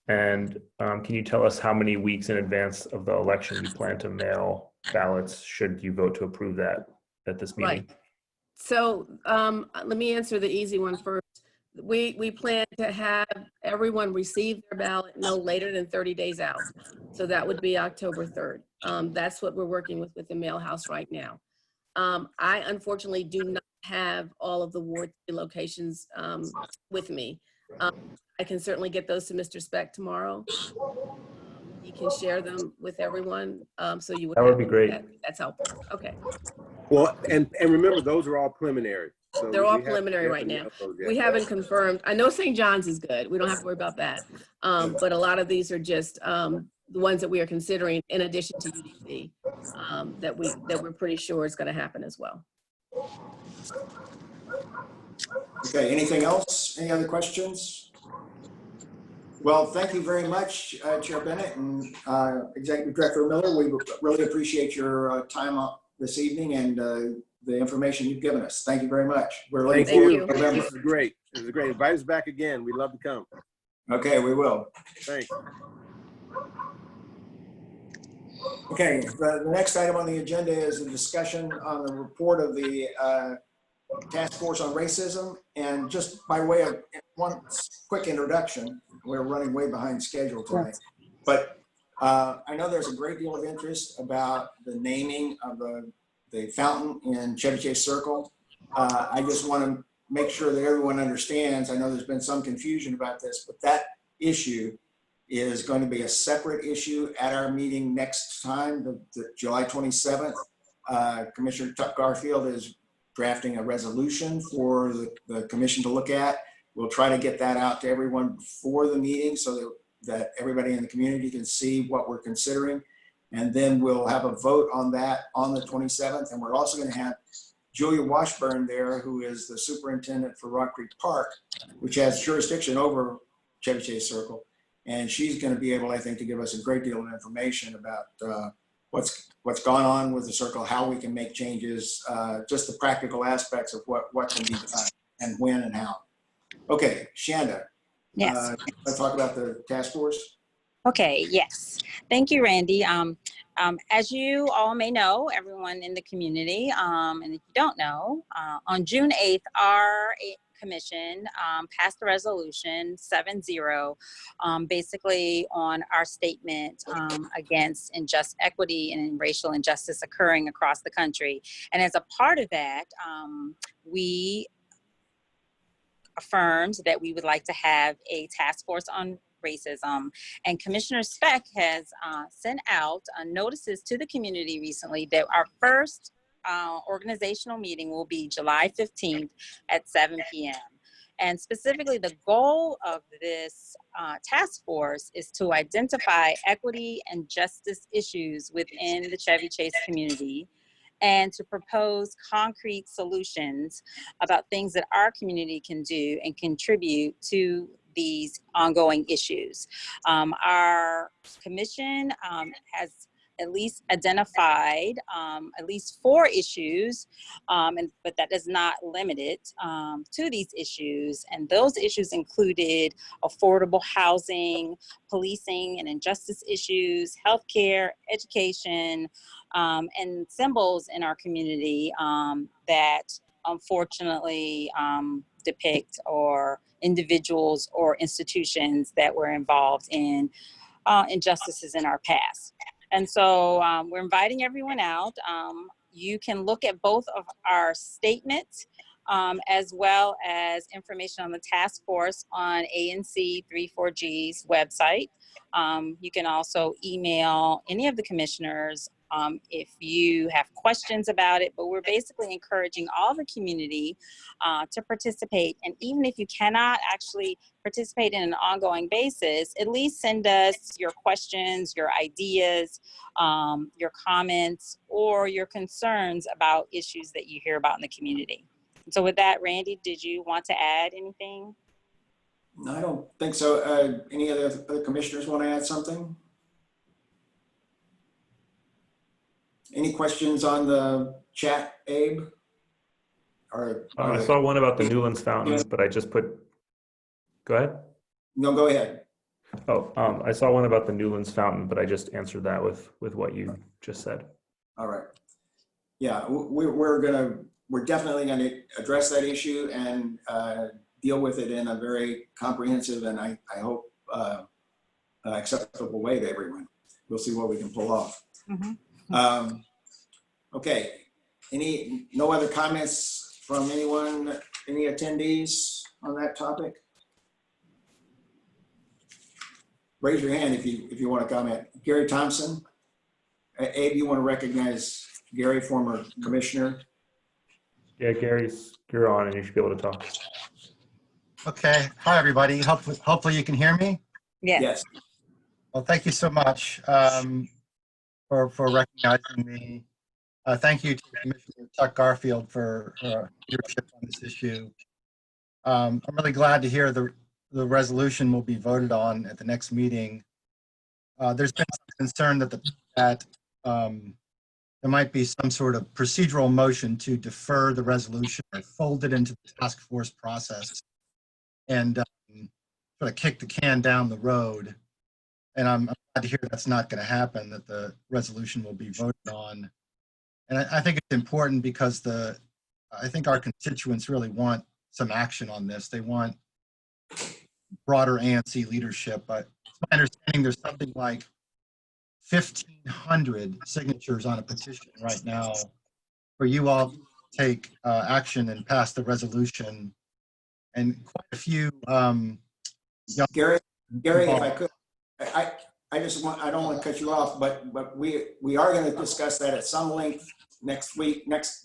And can you tell us how many weeks in advance of the election you plan to mail ballots should you vote to approve that at this meeting?
Right. So let me answer the easy one first. We plan to have everyone receive their ballot no later than 30 days out. So that would be October 3rd. That's what we're working with the mail house right now. I unfortunately do not have all of the Ward 3 locations with me. I can certainly get those to Mr. Speck tomorrow. He can share them with everyone. So you would.
That would be great.
That's helpful. Okay.
Well, and remember, those are all preliminary. So
they're all preliminary right now. We haven't confirmed. I know St. John's is good. We don't have to worry about that. But a lot of these are just the ones that we are considering in addition to UDC that we're pretty sure is going to happen as well.
Okay, anything else? Any other questions? Well, thank you very much, Chair Bennett and Executive Director Miller. We really appreciate your time this evening and the information you've given us. Thank you very much. We're looking
Thank
forward
you.
to November.
This is great. This is great. Invite us back again. We'd love to come.
Okay, we will.
Thanks.
Okay, the next item on the agenda is a discussion on the report of the Task Force on Racism. And just by way of one quick introduction, we're running way behind schedule tonight. But I know there's a great deal of interest about the naming of the fountain in Chevy Chase Circle. I just want to make sure that everyone understands. I know there's been some confusion about this, but that issue is going to be a separate issue at our meeting next time, the July 27th. Commissioner Tuck Garfield is drafting a resolution for the commission to look at. We'll try to get that out to everyone before the meeting so that everybody in the community can see what we're considering. And then we'll have a vote on that on the 27th. And we're also going to have Julia Washburn there, who is the superintendent for Rock Creek Park, which has jurisdiction over Chevy Chase Circle. And she's going to be able, I think, to give us a great deal of information about what's gone on with the circle, how we can make changes, just the practical aspects of what can be done and when and how. Okay, Shanda.
Yes.
Let's talk about the task force.
Okay, yes. Thank you, Randy. As you all may know, everyone in the community, and if you don't know, on June 8th, our commission passed a resolution 7-0, basically on our statement against unjust equity and racial injustice occurring across the country. And as a part of that, we affirmed that we would like to have a task force on racism. And Commissioner Speck has sent out notices to the community recently that our first organizational meeting will be July 15th at 7 p.m. And specifically, the goal of this task force is to identify equity and justice issues within the Chevy Chase community and to propose concrete solutions about things that our community can do and contribute to these ongoing issues. Our commission has at least identified at least 4 issues, but that is not limited to these issues. And those issues included affordable housing, policing and injustice issues, healthcare, education, and symbols in our community that unfortunately depict or individuals or institutions that were involved in injustices in our past. And so we're inviting everyone out. You can look at both of our statements as well as information on the task force on ANC3's website. You can also email any of the commissioners if you have questions about it, but we're basically encouraging all the community to participate. And even if you cannot actually participate in an ongoing basis, at least send us your questions, your ideas, your comments, or your concerns about issues that you hear about in the community. So with that, Randy, did you want to add anything?
No, I don't think so. Any other commissioners want to add something? Any questions on the chat, Abe?
I saw one about the Newlands fountain, but I just put, go ahead.
No, go ahead.
Oh, I saw one about the Newlands fountain, but I just answered that with what you just said.
All right. Yeah, we're definitely going to address that issue and deal with it in a very comprehensive and I hope acceptable way to everyone. We'll see what we can pull off. Mm-hmm. Okay. No other comments from anyone, any attendees on that topic? Raise your hand if you want to comment. Gary Thompson. Abe, you want to recognize Gary, former commissioner?
Yeah, you're on and you should be able to talk.
Okay. Hi, everybody. Hopefully you can hear me.
Yes.
Well, thank you so much for recognizing me. Thank you to Commissioner Tuck Garfield for leadership on this issue. I'm really glad to hear the resolution will be voted on at the next meeting. There's been some concern that there might be some sort of procedural motion to defer the resolution or fold it into the task force process and sort of kick the can down the road. And I'm glad to hear that's not going to happen, that the resolution will be voted on. And I think it's important because I think our constituents really want some action on this. They want broader ANC leadership. But it's my understanding there's something like 1,500 signatures on a petition right now for you all to take action and pass the resolution. And quite a few
Gary, if I could, I don't want to cut you off, but we are going to discuss that at some length next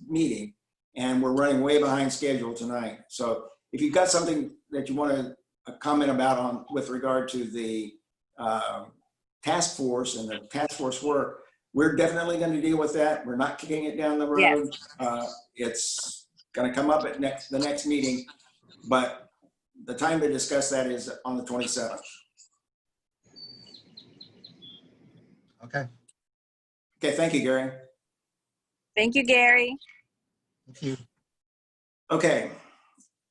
meeting, and we're running way behind schedule tonight. So if you've got something that you want to comment about with regard to the task force and the task force work, we're definitely going to deal with that. We're not kicking it down the road.
Yes.
It's going to come up at the next meeting, but the time to discuss that is on the 27th.
Okay.
Okay, thank you, Gary.
Thank you, Gary.
Thank you.
Okay,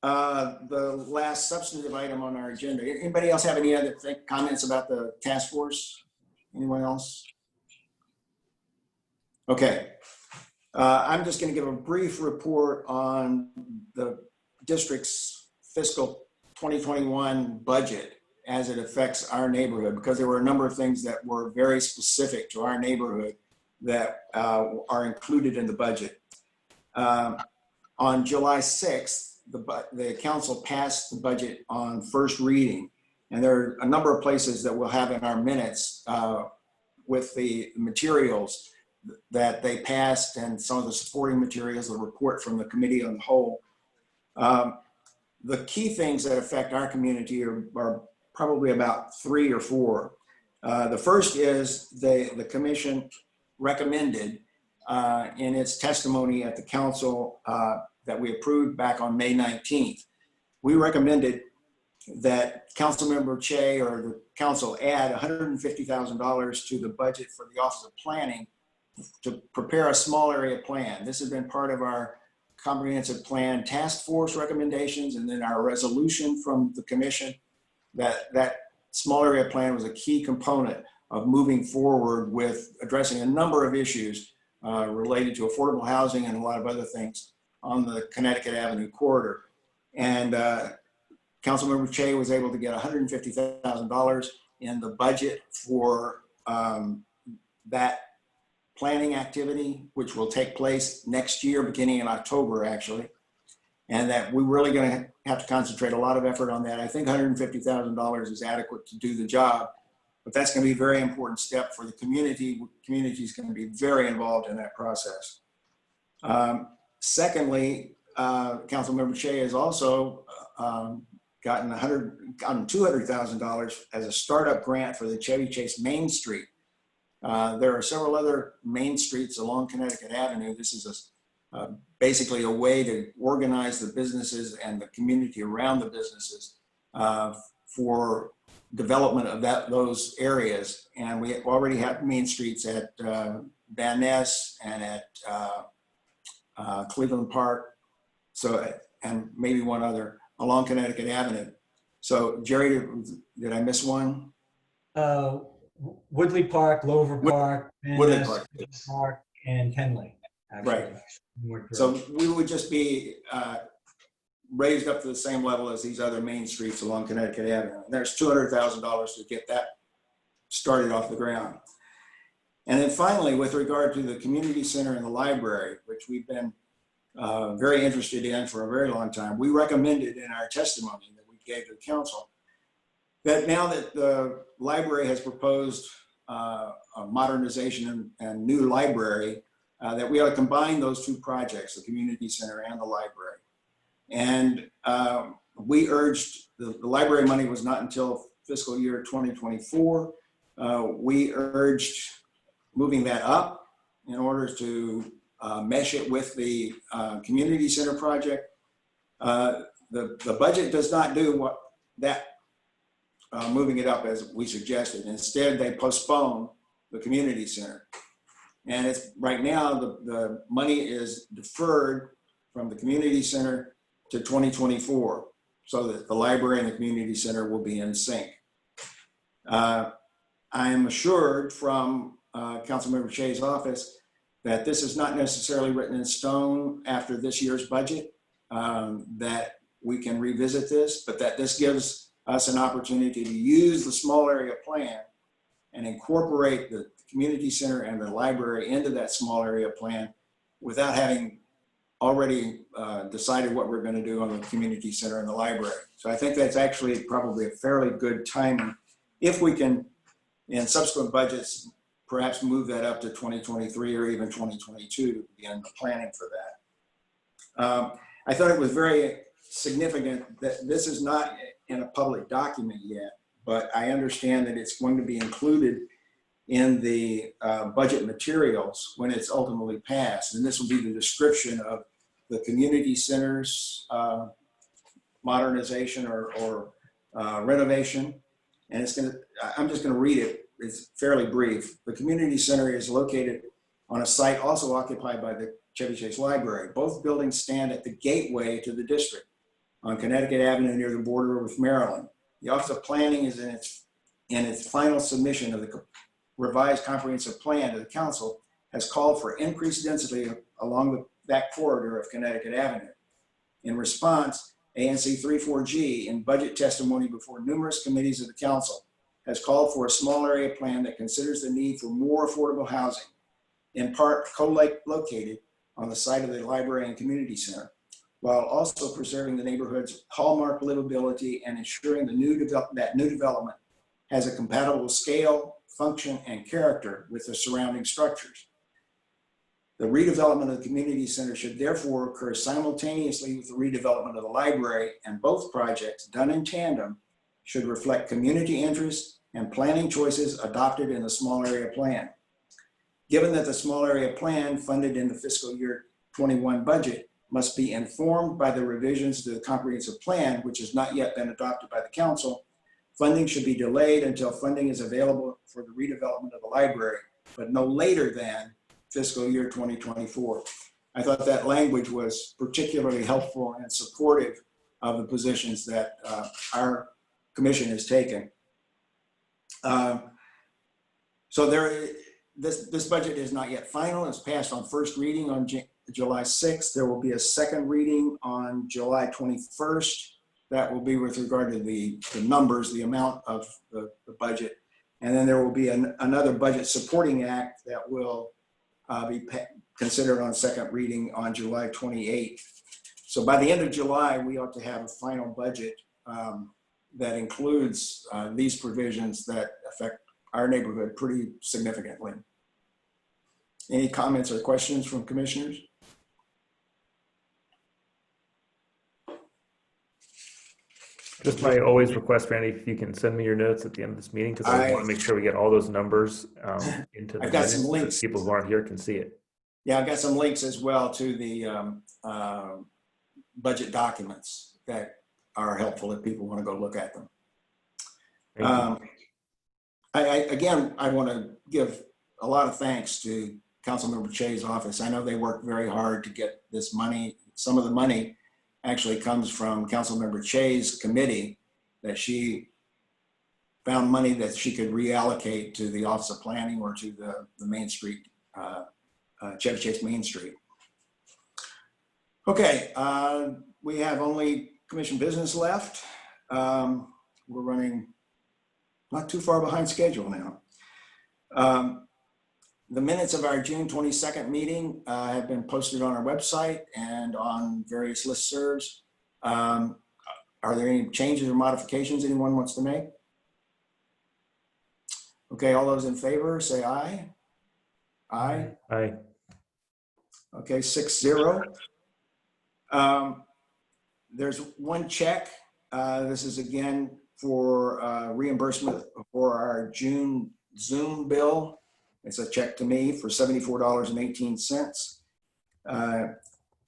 the last substantive item on our agenda. Anybody else have any other comments about the task force? Anyone else? Okay, I'm just going to give a brief report on the district's fiscal 2021 budget as it affects our neighborhood, because there were a number of things that were very specific to our neighborhood that are included in the budget. On July 6th, the council passed the budget on first reading, and there are a number of places that we'll have in our minutes with the materials that they passed and some of the supporting materials, the report from the committee on the whole. The key things that affect our community are probably about 3 or 4. The first is the commission recommended in its testimony at the council that we approved back on May 19th. We recommended that Councilmember Che or the council add $150,000 to the budget for the Office of Planning to prepare a small area plan. This has been part of our comprehensive plan task force recommendations, and then our resolution from the commission that small area plan was a key component of moving forward with addressing a number of issues related to affordable housing and a lot of other things on the Connecticut Avenue corridor. And Councilmember Che was able to get $150,000 in the budget for that planning activity, which will take place next year, beginning in October, actually. And that we're really going to have to concentrate a lot of effort on that. I think $150,000 is adequate to do the job, but that's going to be a very important step for the community. Community is going to be very involved in that process. Secondly, Councilmember Che has also gotten $200,000 as a startup grant for the Chevy Chase Main Street. There are several other main streets along Connecticut Avenue. This is basically a way to organize the businesses and the community around the businesses for development of those areas. And we already have main streets at Van Ness and at Cleveland Park, and maybe one other along Connecticut Avenue. So Jerry, did I miss one?
Woodley Park, Lover Park,
Woodley Park,
Park, and Henley. Actually.
Right. So we would just be raised up to the same level as these other main streets along Connecticut Avenue. And there's $200,000 to get that started off the ground. And then finally, with regard to the community center and the library, which we've been very interested in for a very long time, we recommended in our testimony that we gave to the council that now that the library has proposed a modernization and new library, that we ought to combine those two projects, the community center and the library. And we urged, the library money was not until fiscal year 2024. We urged moving that up in order to mesh it with the community center project. The budget does not do that moving it up as we suggested. Instead, they postponed the community center. And it's right now, the money is deferred from the community center to 2024, so that the library and the community center will be in sync. I am assured from Councilmember Shea's office that this is not necessarily written in stone after this year's budget, that we can revisit this, but that this gives us an opportunity to use the small area plan and incorporate the community center and the library into that small area plan without having already decided what we're going to do on the community center and the library. So I think that's actually probably a fairly good timing if we can, in subsequent budgets, perhaps move that up to 2023 or even 2022 to begin the planning for that. I thought it was very significant that this is not in a public document yet, but I understand that it's going to be included in the budget materials when it's ultimately passed. And this will be the description of the community center's modernization or renovation. And it's gonna, I'm just gonna read it. It's fairly brief. The community center is located on a site also occupied by the Chevy Chase Library. Both buildings stand at the gateway to the district on Connecticut Avenue near the border with Maryland. The Office of Planning is in its final submission of the revised comprehensive plan to the council, has called for increased density along that corridor of Connecticut Avenue. In response, ANC3 in budget testimony before numerous committees of the council has called for a small area plan that considers the need for more affordable housing, in part co-located on the site of the library and community center, while also preserving the neighborhood's hallmark livability and ensuring that new development has a compatible scale, function, and character with the surrounding structures. The redevelopment of the community center should therefore occur simultaneously with the redevelopment of the library, and both projects, done in tandem, should reflect community interests and planning choices adopted in the small area plan. Given that the small area plan funded in the fiscal year 21 budget must be informed by the revisions to the comprehensive plan, which has not yet been adopted by the council, funding should be delayed until funding is available for the redevelopment of the library, but no later than fiscal year 2024. I thought that language was particularly helpful and supportive of the positions that our commission has taken. So this budget is not yet final. It's passed on first reading on July 6th. There will be a second reading on July 21st. That will be with regard to the numbers, the amount of the budget. And then there will be another budget supporting act that will be considered on second reading on July 28th. So by the end of July, we ought to have a final budget that includes these provisions that affect our neighborhood pretty significantly. Any comments or questions from commissioners?
Just my always request, Randy, if you can send me your notes at the end of this meeting, because I want to make sure we get all those numbers into the
I've got some
minutes so
links.
people who aren't here can see it.
Yeah, I've got some links as well to the budget documents that are helpful if people want to go look at them. Again, I want to give a lot of thanks to Councilmember Shea's office. I know they worked very hard to get this money. Some of the money actually comes from Councilmember Shea's committee that she found money that she could reallocate to the Office of Planning or to the Main Street, Chevy Chase Main Street. Okay, we have only commission business left. We're running not too far behind schedule now. The minutes of our June 22nd meeting have been posted on our website and on various listservs. Are there any changes or modifications anyone wants to make? Okay, all those in favor say aye. Aye.
Aye.
Okay, 6-0. There's one check. This is again for reimbursement for our June Zoom bill. It's a check to me for $74.18.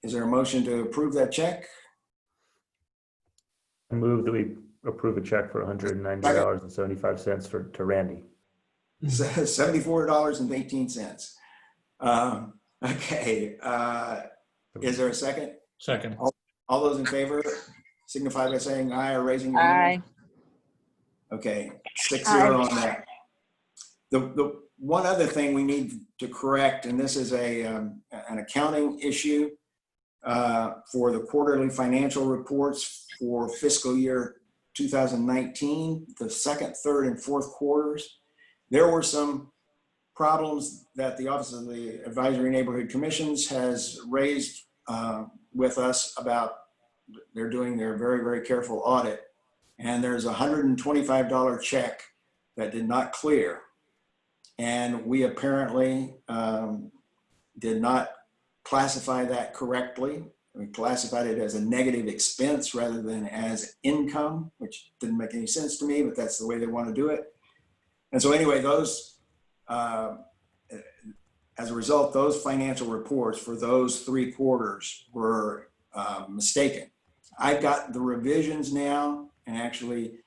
Is there a motion to approve that check?
I move that we approve a check for $190.75 to Randy.
$74.18. Okay, is there a second?
Second.
All those in favor signify by saying aye or raising your hand. Okay, 6-0 on that. The one other thing we need to correct, and this is an accounting issue for the quarterly financial reports for fiscal year 2019, the second, third, and fourth quarters. There were some problems that the Office of the Advisory Neighborhood Commissions has raised with us about they're doing their very, very careful audit. And there's a $125 check that did not clear. And we apparently did not classify that correctly. We classified it as a negative expense rather than as income, which didn't make any sense to me, but that's the way they want to do it. And so anyway, those, as a result, those financial reports for those 3 quarters were mistaken. I've got the revisions now, and actually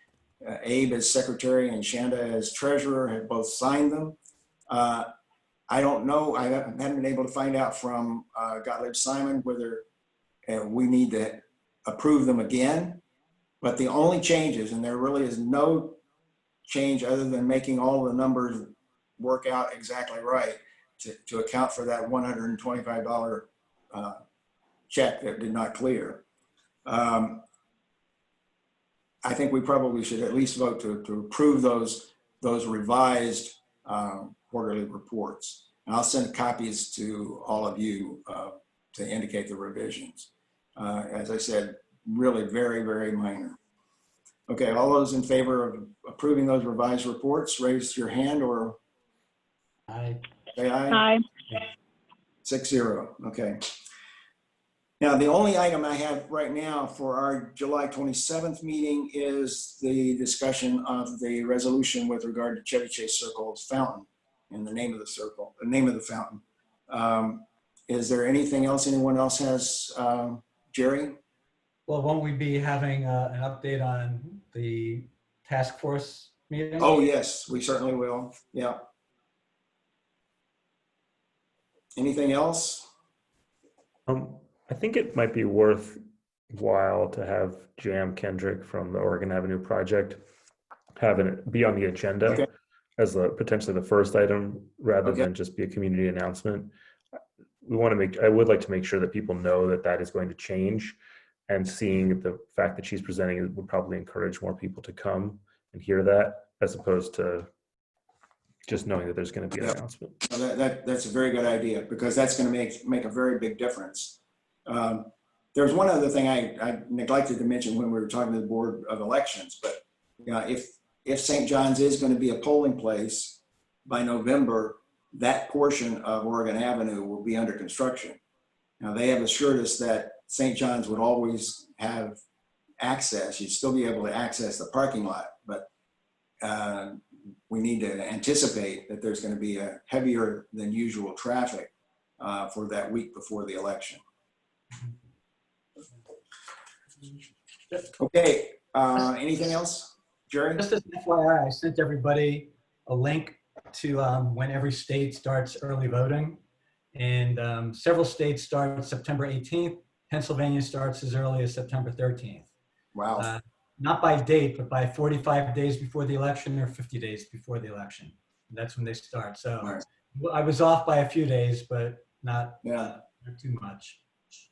Abe as secretary and Shanda as treasurer have both signed them. I don't know, I haven't been able to find out from Gottlieb Simon whether we need to approve them again, but the only changes, and there really is no change other than making all the numbers work out exactly right to account for that $125 check that did not clear. I think we probably should at least vote to approve those revised quarterly reports. And I'll send copies to all of you to indicate the revisions. As I said, really very, very minor. Okay, all those in favor of approving those revised reports, raise your hand or
Aye.
say aye.
Aye.
6-0, okay. Now, the only item I have right now for our July 27th meeting is the discussion of the resolution with regard to Chevy Chase Circle's fountain and the name of the circle, the name of the fountain. Is there anything else anyone else has, Jerry?
Well, won't we be having an update on the task force meeting?
Oh, yes, we certainly will. Yeah. Anything else?
I think it might be worthwhile to have Jam Kendrick from the Oregon Avenue Project having it be on the agenda as potentially the first item rather than just be a community announcement. I would like to make sure that people know that that is going to change, and seeing the fact that she's presenting it would probably encourage more people to come and hear that, as opposed to just knowing that there's going to be an announcement.
That's a very good idea, because that's going to make a very big difference. There's one other thing I neglected to mention when we were talking to the Board of Elections, but if St. John's is going to be a polling place by November, that portion of Oregon Avenue will be under construction. Now, they have assured us that St. John's would always have access. You'd still be able to access the parking lot, but we need to anticipate that there's going to be a heavier than usual traffic for that week before the election. Okay, anything else, Jerry?
Just as an FYI, I sent everybody a link to when every state starts early voting. And several states start September 18th. Pennsylvania starts as early as September 13th.
Wow.
Not by date, but by 45 days before the election or 50 days before the election. That's when they start. So
Right.
I was off by a few days, but not too much.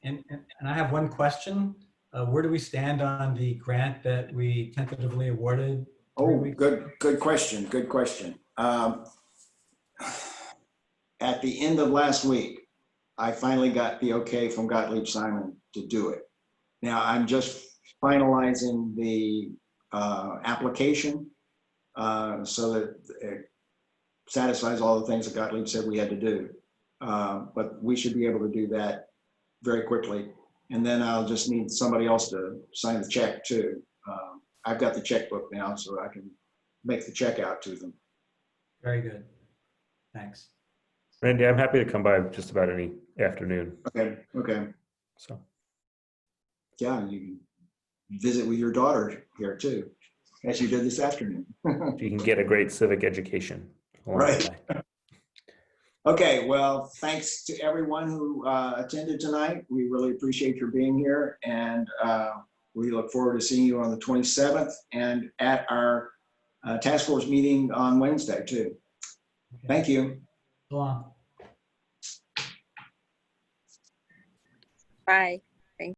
And I have one question. Where do we stand on the grant that we tentatively awarded?
Oh, good question. Good question. At the end of last week, I finally got the okay from Gottlieb Simon to do it. Now I'm just finalizing the application so that it satisfies all the things that Gottlieb said we had to do. But we should be able to do that very quickly. And then I'll just need somebody else to sign the check too. I've got the checkbook now, so I can make the check out to them.
Very good. Thanks.
Randy, I'm happy to come by just about any afternoon.
Okay.
So
yeah, you can visit with your daughter here too, as you did this afternoon.
you can get a great civic education.
Right. Okay, well, thanks to everyone who attended tonight. We really appreciate your being here, and we look forward to seeing you on the 27th and at our task force meeting on Wednesday too.
Okay.
Thank you.
Go on.
Bye.